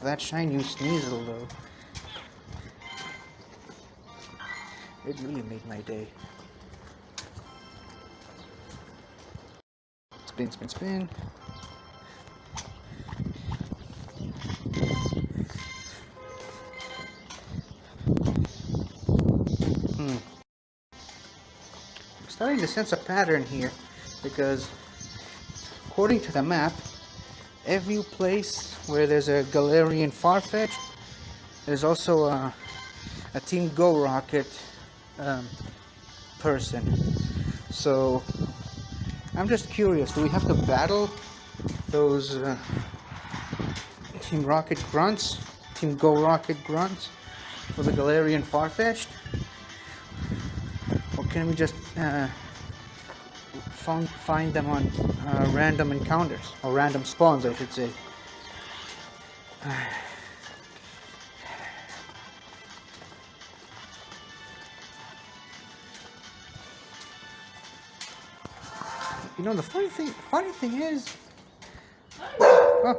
that shiny Sneasel though, it really made my day. Spin, spin, spin. I'm starting to sense a pattern here because according to the map, every place where there's a Galarian Farfetch'd, there's also a Team Go Rocket person. So I'm just curious, do we have to battle those Team Rocket grunts, Team Go Rocket grunts for the Galarian Farfetch'd? Or can we just find them on random encounters, or random spawns I should say? You know, the funny thing is... Oh.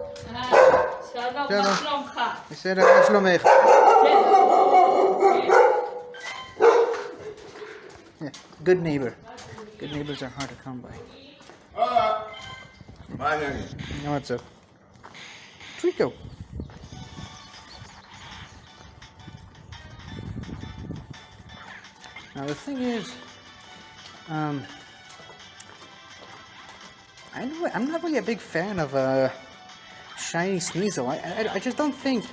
Yeah, good neighbor. Good neighbors are hard to come by. You know what's up? Trico. Now the thing is, I'm not really a big fan of shiny Sneasel. I just don't think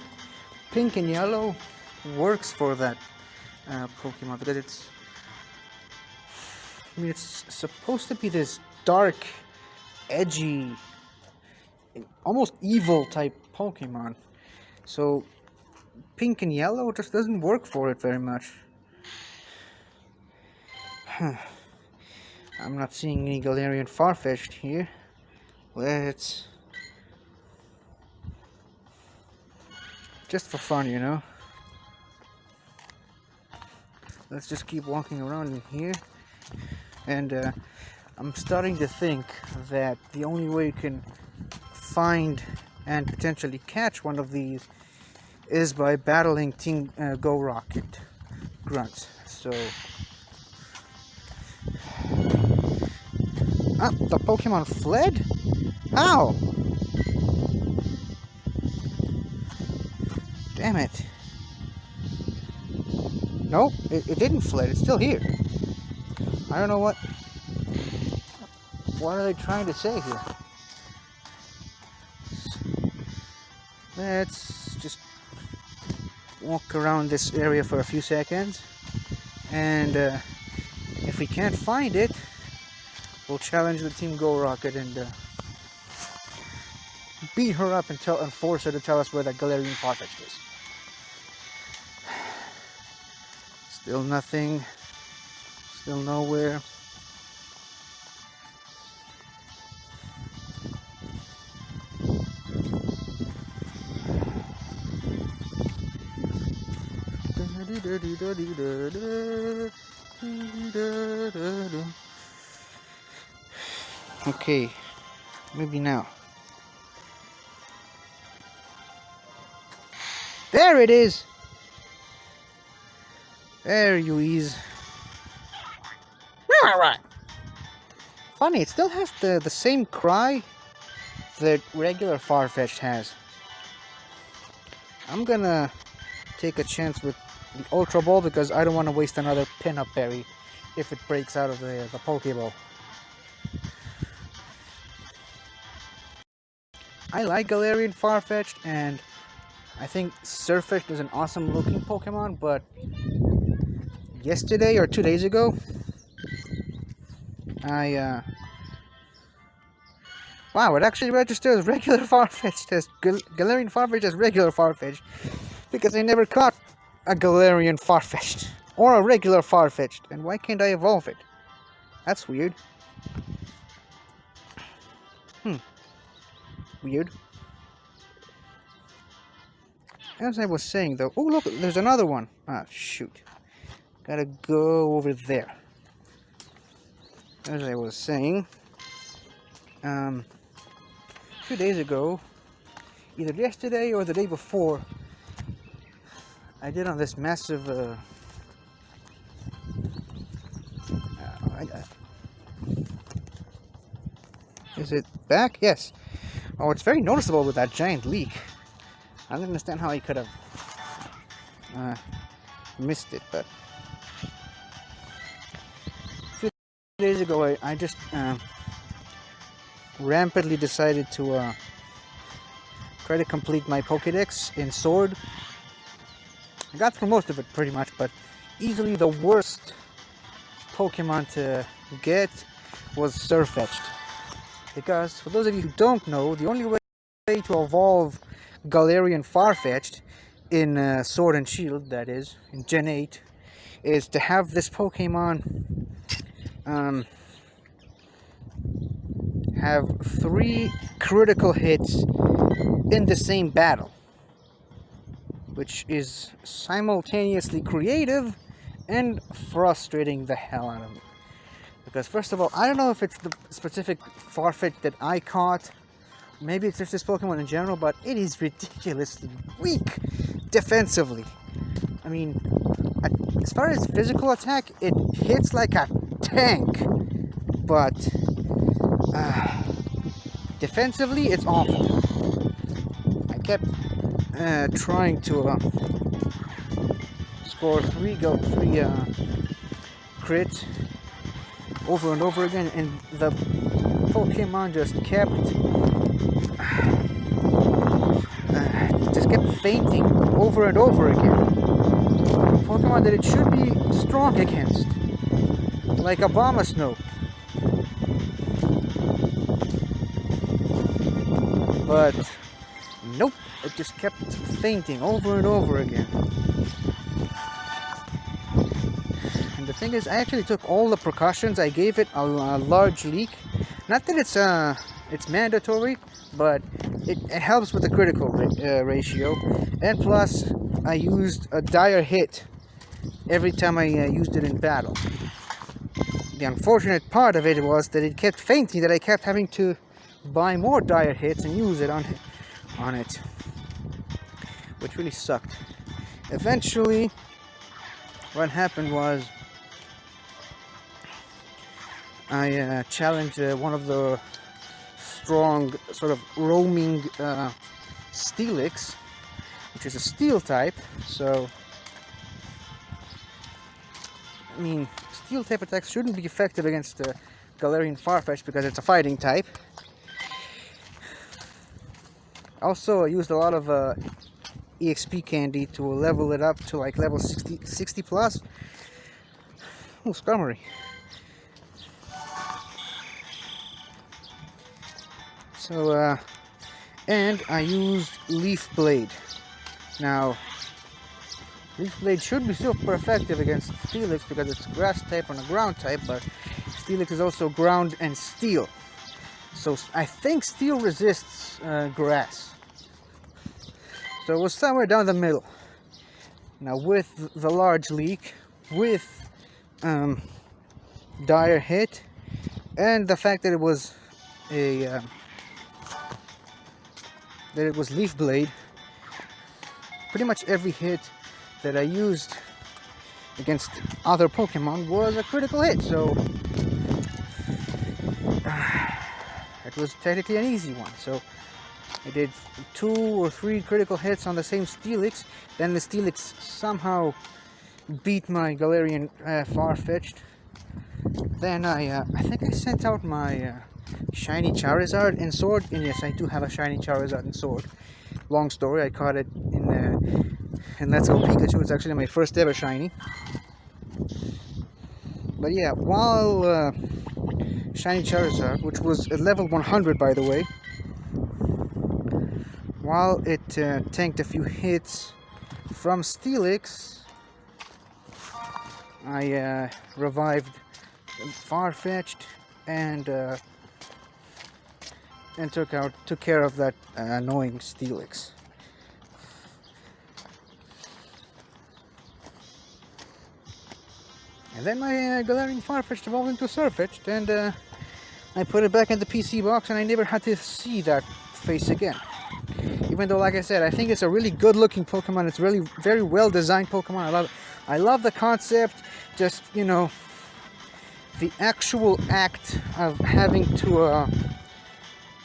pink and yellow works for that Pokemon because it's supposed to be this dark, edgy, almost evil type Pokemon. So pink and yellow just doesn't work for it very much. I'm not seeing any Galarian Farfetch'd here. Let's... just for fun, you know. Let's just keep walking around in here. And I'm starting to think that the only way you can find and potentially catch one of these is by battling Team Go Rocket grunts. So... ah, the Pokemon fled? How? Damn it. Nope, it didn't fled. It's still here. I don't know what are they trying to say here. Let's just walk around this area for a few seconds, and if we can't find it, we'll challenge the Team Go Rocket and beat her up and force her to tell us where that Galarian Farfetch'd is. Still nothing. Still nowhere. Okay, maybe now. There it is! There you is. Alright. Funny, it still has the same cry that regular Farfetch'd has. I'm gonna take a chance with the Ultra Ball because I don't want to waste another pin-up berry if it breaks out of the Pokeball. I like Galarian Farfetch'd, and I think Surfetch'd is an awesome looking Pokemon, but yesterday or 2 days ago, wow, it actually registered as regular Farfetch'd, as Galarian Farfetch'd as regular Farfetch'd, because I never caught a Galarian Farfetch'd or a regular Farfetch'd, and why can't I evolve it? That's weird. Weird. As I was saying though, oh look, there's another one. Ah, shoot. Gotta go over there. As I was saying, a few days ago, either yesterday or the day before, I did on this massive is it back? Yes. Oh, it's very noticeable with that giant leak. I don't understand how he could have missed it, but a few days ago I just rampantly decided to try to complete my Pokédex in Sword. I got through most of it pretty much, but easily the worst Pokemon to get was Surfetch'd. Because, for those of you who don't know, the only way to evolve Galarian Farfetch'd in Sword and Shield, that is, in Gen 8, is to have this Pokemon have 3 critical hits in the same battle, which is simultaneously creative and frustrating the hell out of me. Because first of all, I don't know if it's the specific Farfetch'd that I caught, maybe it's just this Pokemon in general, but it is ridiculously weak defensively. I mean, as far as physical attack, it hits like a tank, but defensively, it's awful. I kept trying to score 3 crit over and over again, and the Pokemon just kept fainting over and over again. Pokemon that it should be strong against, like Abomasnow. But nope, it just kept fainting over and over again. And the thing is, I actually took all the precautions. I gave it a large leak. Not that it's mandatory, but it helps with the critical ratio. And plus, I used a dire hit every time I used it in battle. The unfortunate part of it was that it kept fainting, that I kept having to buy more dire hits and use it on it, which really sucked. Eventually, what happened was I challenged one of the strong sort of roaming Steelix, which is a steel type. So, I mean, steel type attacks shouldn't be effective against Galarian Farfetch'd because it's a fighting type. Also, I used a lot of EXP candy to level it up to like level 60 plus. Oh, Skarmory. So, and I used Leaf Blade. Now, Leaf Blade should be super effective against Steelix because it's grass type and a ground type, but Steelix is also ground and steel. So I think steel resists grass. So it was somewhere down the middle. Now with the large leak, with dire hit, and the fact that it was a Leaf Blade, pretty much every hit that I used against other Pokemon was a critical hit, so it was technically an easy one. So I did 2 or 3 critical hits on the same Steelix, then the Steelix somehow beat my Galarian Farfetch'd. Then I think I sent out my shiny Charizard and Sword, and yes, I do have a shiny Charizard and Sword. Long story, I caught it in Let's Go Pikachu. It's actually my first ever shiny. But yeah, while shiny Charizard, which was at level 100 by the way, while it tanked a few hits from Steelix, I revived Farfetch'd and took care of that annoying Steelix. And then my Galarian Farfetch'd evolved into Surfetch'd, and I put it back in the PC box, and I never had to see that face again. Even though, like I said, I think it's a really good-looking Pokemon. It's really very well-designed Pokemon. I love the concept. Just, you know, the actual act of having to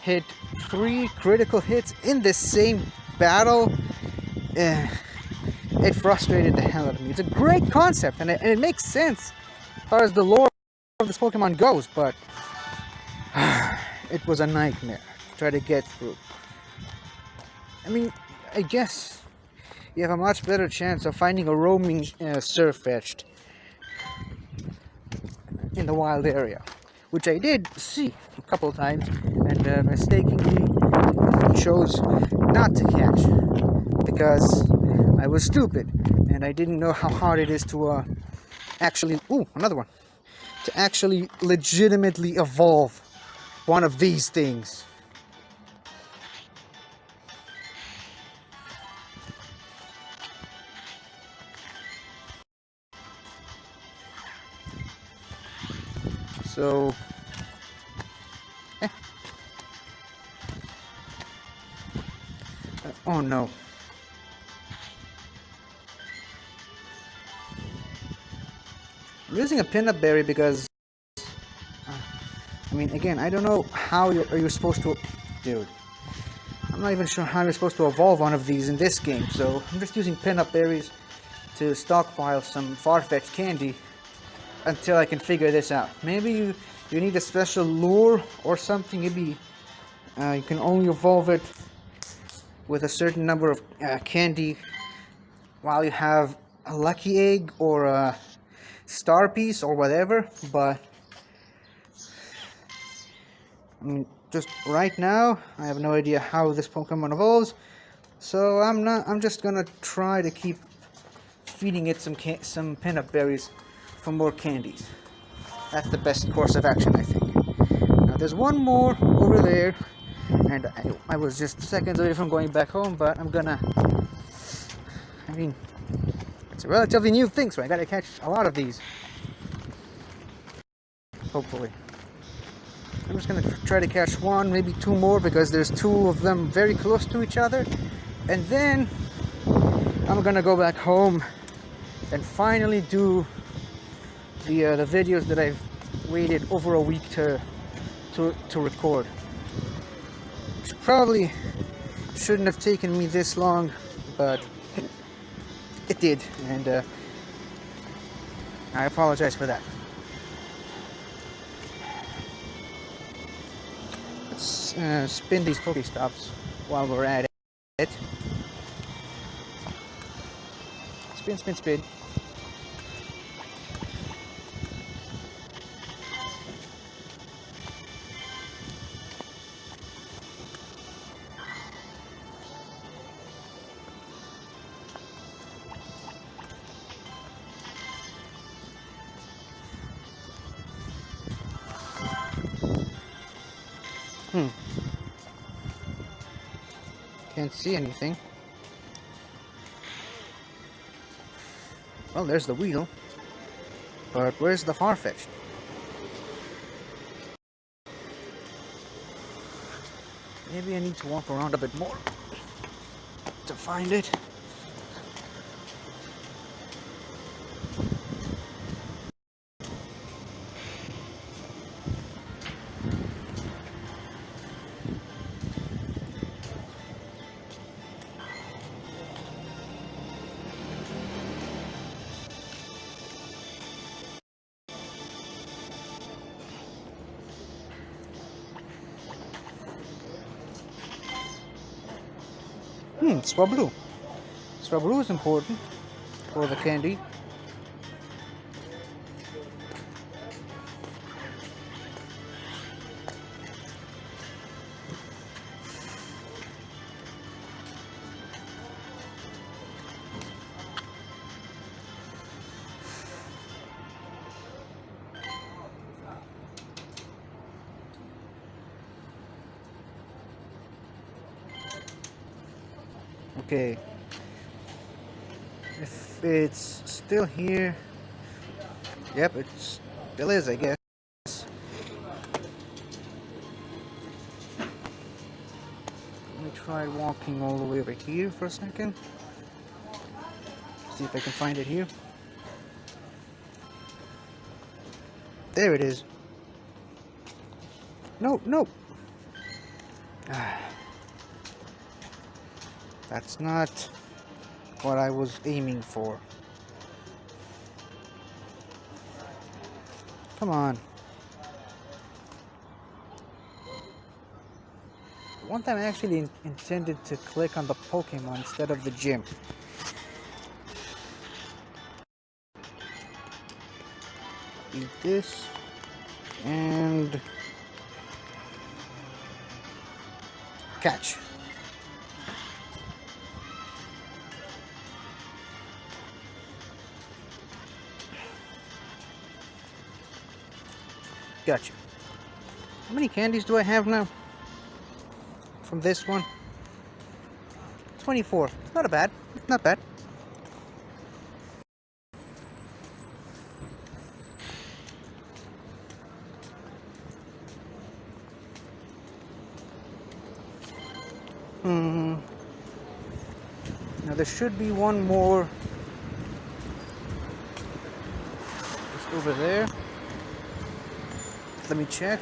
hit 3 critical hits in the same battle, it frustrated the hell out of me. It's a great concept, and it makes sense as far as the lore of this Pokemon goes, but it was a nightmare to try to get through. I mean, I guess you have a much better chance of finding a roaming Surfetch'd in the wild area, which I did see a couple of times, and mistakenly chose not to catch because I was stupid and I didn't know how hard it is to actually, another one, to actually legitimately evolve one of these things. So, oh no. I'm using a peanut berry because, I mean, again, I don't know how you're supposed to, dude. I'm not even sure how you're supposed to evolve one of these in this game, so I'm just using peanut berries to stockpile some Farfetch'd candy until I can figure this out. Maybe you need a special lure or something. Maybe you can only evolve it with a certain number of candy while you have a lucky egg or a star piece or whatever, but I mean, just right now I have no idea how this Pokemon evolves, so I'm just gonna try to keep feeding it some peanut berries for more candies. That's the best course of action, I think. Now there's one more over there, and I was just seconds away from going back home, but I'm gonna, I mean, it's a relatively new thing, so I gotta catch a lot of these, hopefully. I'm just gonna try to catch 1, maybe 2 more, because there's 2 of them very close to each other, and then I'm gonna go back home and finally do the videos that I've waited over a week to record. Which probably shouldn't have taken me this long, but it did, and I apologize for that. Let's spin these Pokestops while we're at it. Spin, spin, spin. Can't see anything. Well, there's the Weedle. But where's the Farfetch'd? Maybe I need to walk around a bit more to find it. Swablu. Swablu is important for the candy. Okay, if it's still here, yep, it still is, I guess. Let me try walking all the way over here for a second. See if I can find it here. There it is. No, no. That's not what I was aiming for. Come on. One time I actually intended to click on the Pokémon instead of the gym. Eat this. And catch. Gotcha. How many candies do I have now? From this one? 24. Not bad. Not bad. Now there should be one more just over there. Let me check.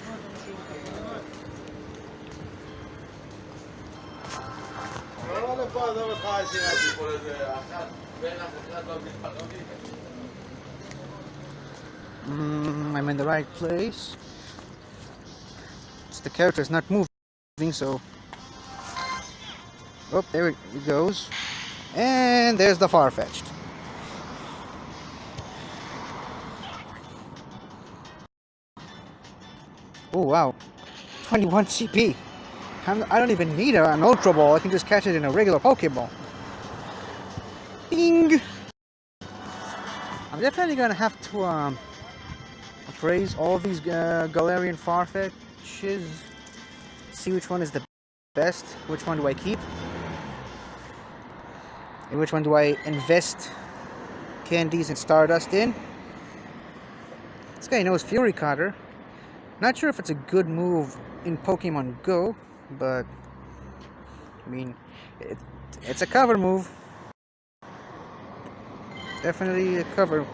I'm in the right place. The character is not moving, so... Oh, there it goes. And there's the Farfetch'd. Oh wow, 21 CP. I don't even need an Ultra Ball. I can just catch it in a regular Pokeball. Bing! I'm definitely gonna have to appraise all these Galarian Farfetch'ds. See which one is the best. Which one do I keep? And which one do I invest candies and Stardust in? This guy knows Fury Cutter. Not sure if it's a good move in Pokemon Go, but I mean, it's a cover move. Definitely a cover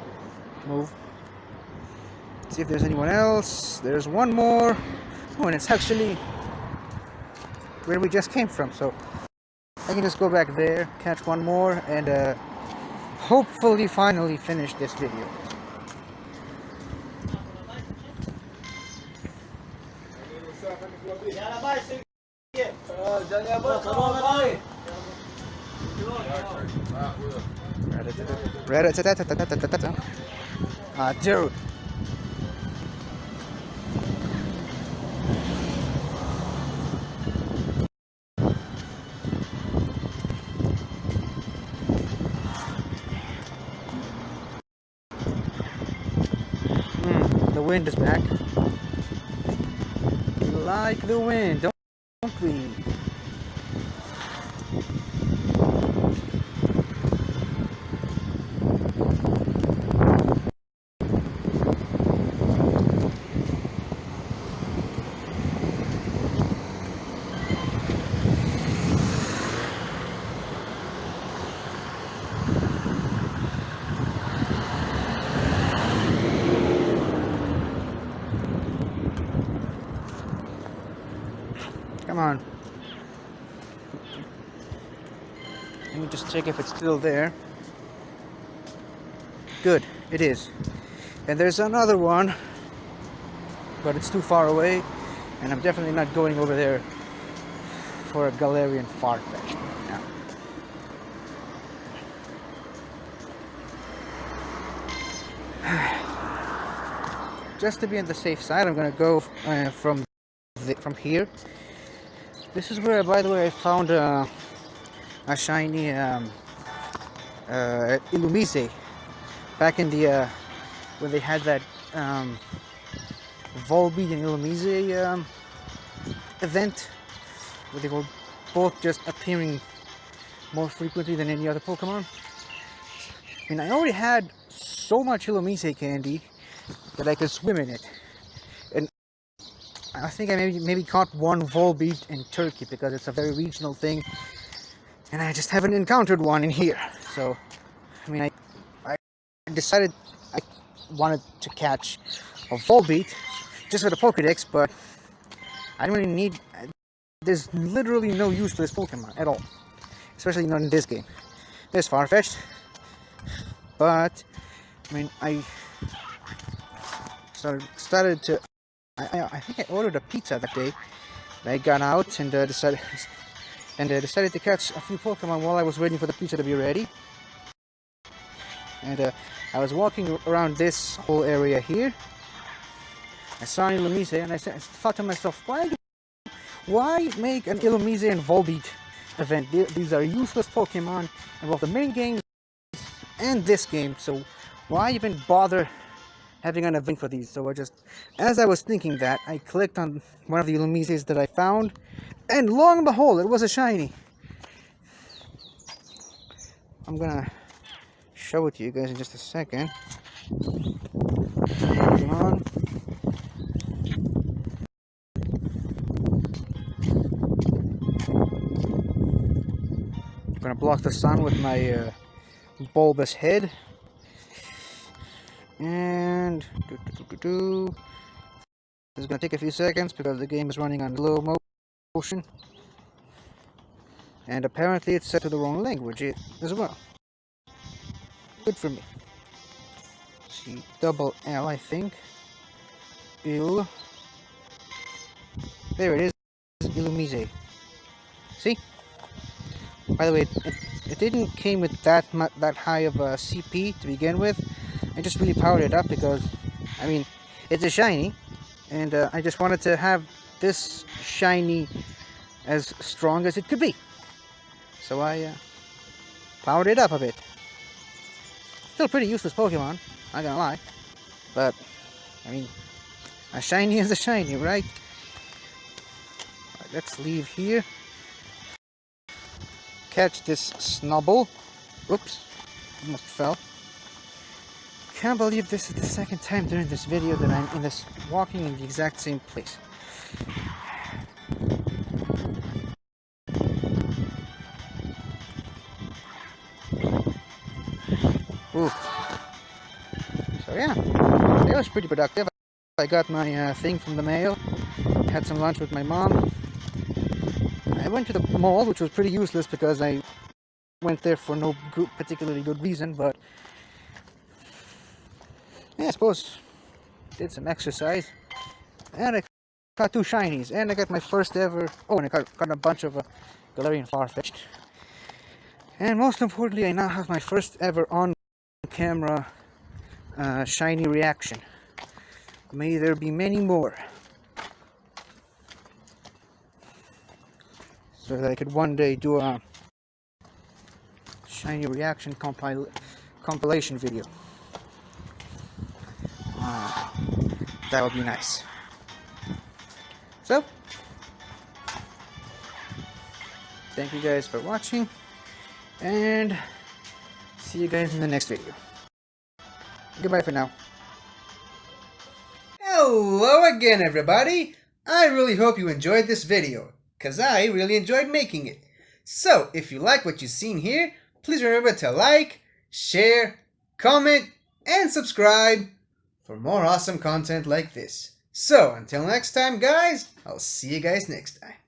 move. Let's see if there's anyone else. There's one more. Oh, and it's actually where we just came from, so I can just go back there, catch one more, and hopefully finally finish this video. Dude. The wind is back. We like the wind, don't we? Come on. Let me just check if it's still there. Good, it is. And there's another one, but it's too far away, and I'm definitely not going over there for a Galarian Farfetch'd now. Just to be on the safe side, I'm gonna go from here. This is where, by the way, I found a shiny Illumise back in the when they had that Volbeat and Illumise event, where they were both just appearing more frequently than any other Pokemon. I mean, I already had so much Illumise candy that I could swim in it, and I think I maybe caught one Volbeat in Turkey because it's a very regional thing, and I just haven't encountered one in here. So, I mean, I decided I wanted to catch a Volbeat just for the Pokédex, but I don't really need. There's literally no use for this Pokemon at all, especially not in this game. There's Farfetch'd, but I mean, I started to. I think I ordered a pizza that day. I got out and decided to catch a few Pokemon while I was waiting for the pizza to be ready. And I was walking around this whole area here. I saw an Illumise, and I thought to myself, why make an Illumise and Volbeat event? These are useless Pokemon in both the main games and this game, so why even bother having an event for these? So as I was thinking that, I clicked on one of the Illumises that I found, and lo and behold, it was a shiny. I'm gonna show it to you guys in just a second. Come on. I'm gonna block the sun with my bulbous head. And this is gonna take a few seconds because the game is running on low motion, and apparently it's set to the wrong language as well. Good for me. See, double L, I think. There it is. Illumise. See? By the way, it didn't came with that high of a CP to begin with. I just really powered it up because, I mean, it's a shiny, and I just wanted to have this shiny as strong as it could be. So I powered it up a bit. Still pretty useless Pokemon, not gonna lie. But, I mean, a shiny is a shiny, right? Alright, let's leave here. Catch this Snubble. Oops, almost fell. Can't believe this is the second time during this video that I'm walking in the exact same place. Ooh. So yeah, it was pretty productive. I got my thing from the mail, had some lunch with my mom. I went to the mall, which was pretty useless because I went there for no particularly good reason, but yeah, I suppose did some exercise, and I got 2 shinies, and I got my first ever. Oh, and I got a bunch of Galarian Farfetch'd, and most importantly, I now have my first ever on-camera shiny reaction. May there be many more, so that I could one day do a shiny reaction compilation video. That would be nice. So, thank you guys for watching, and see you guys in the next video. Goodbye for now. Hello again, everybody! I really hope you enjoyed this video, because I really enjoyed making it. So, if you like what you've seen here, please remember to like, share, comment, and subscribe for more awesome content like this. So, until next time, guys, I'll see you guys next time.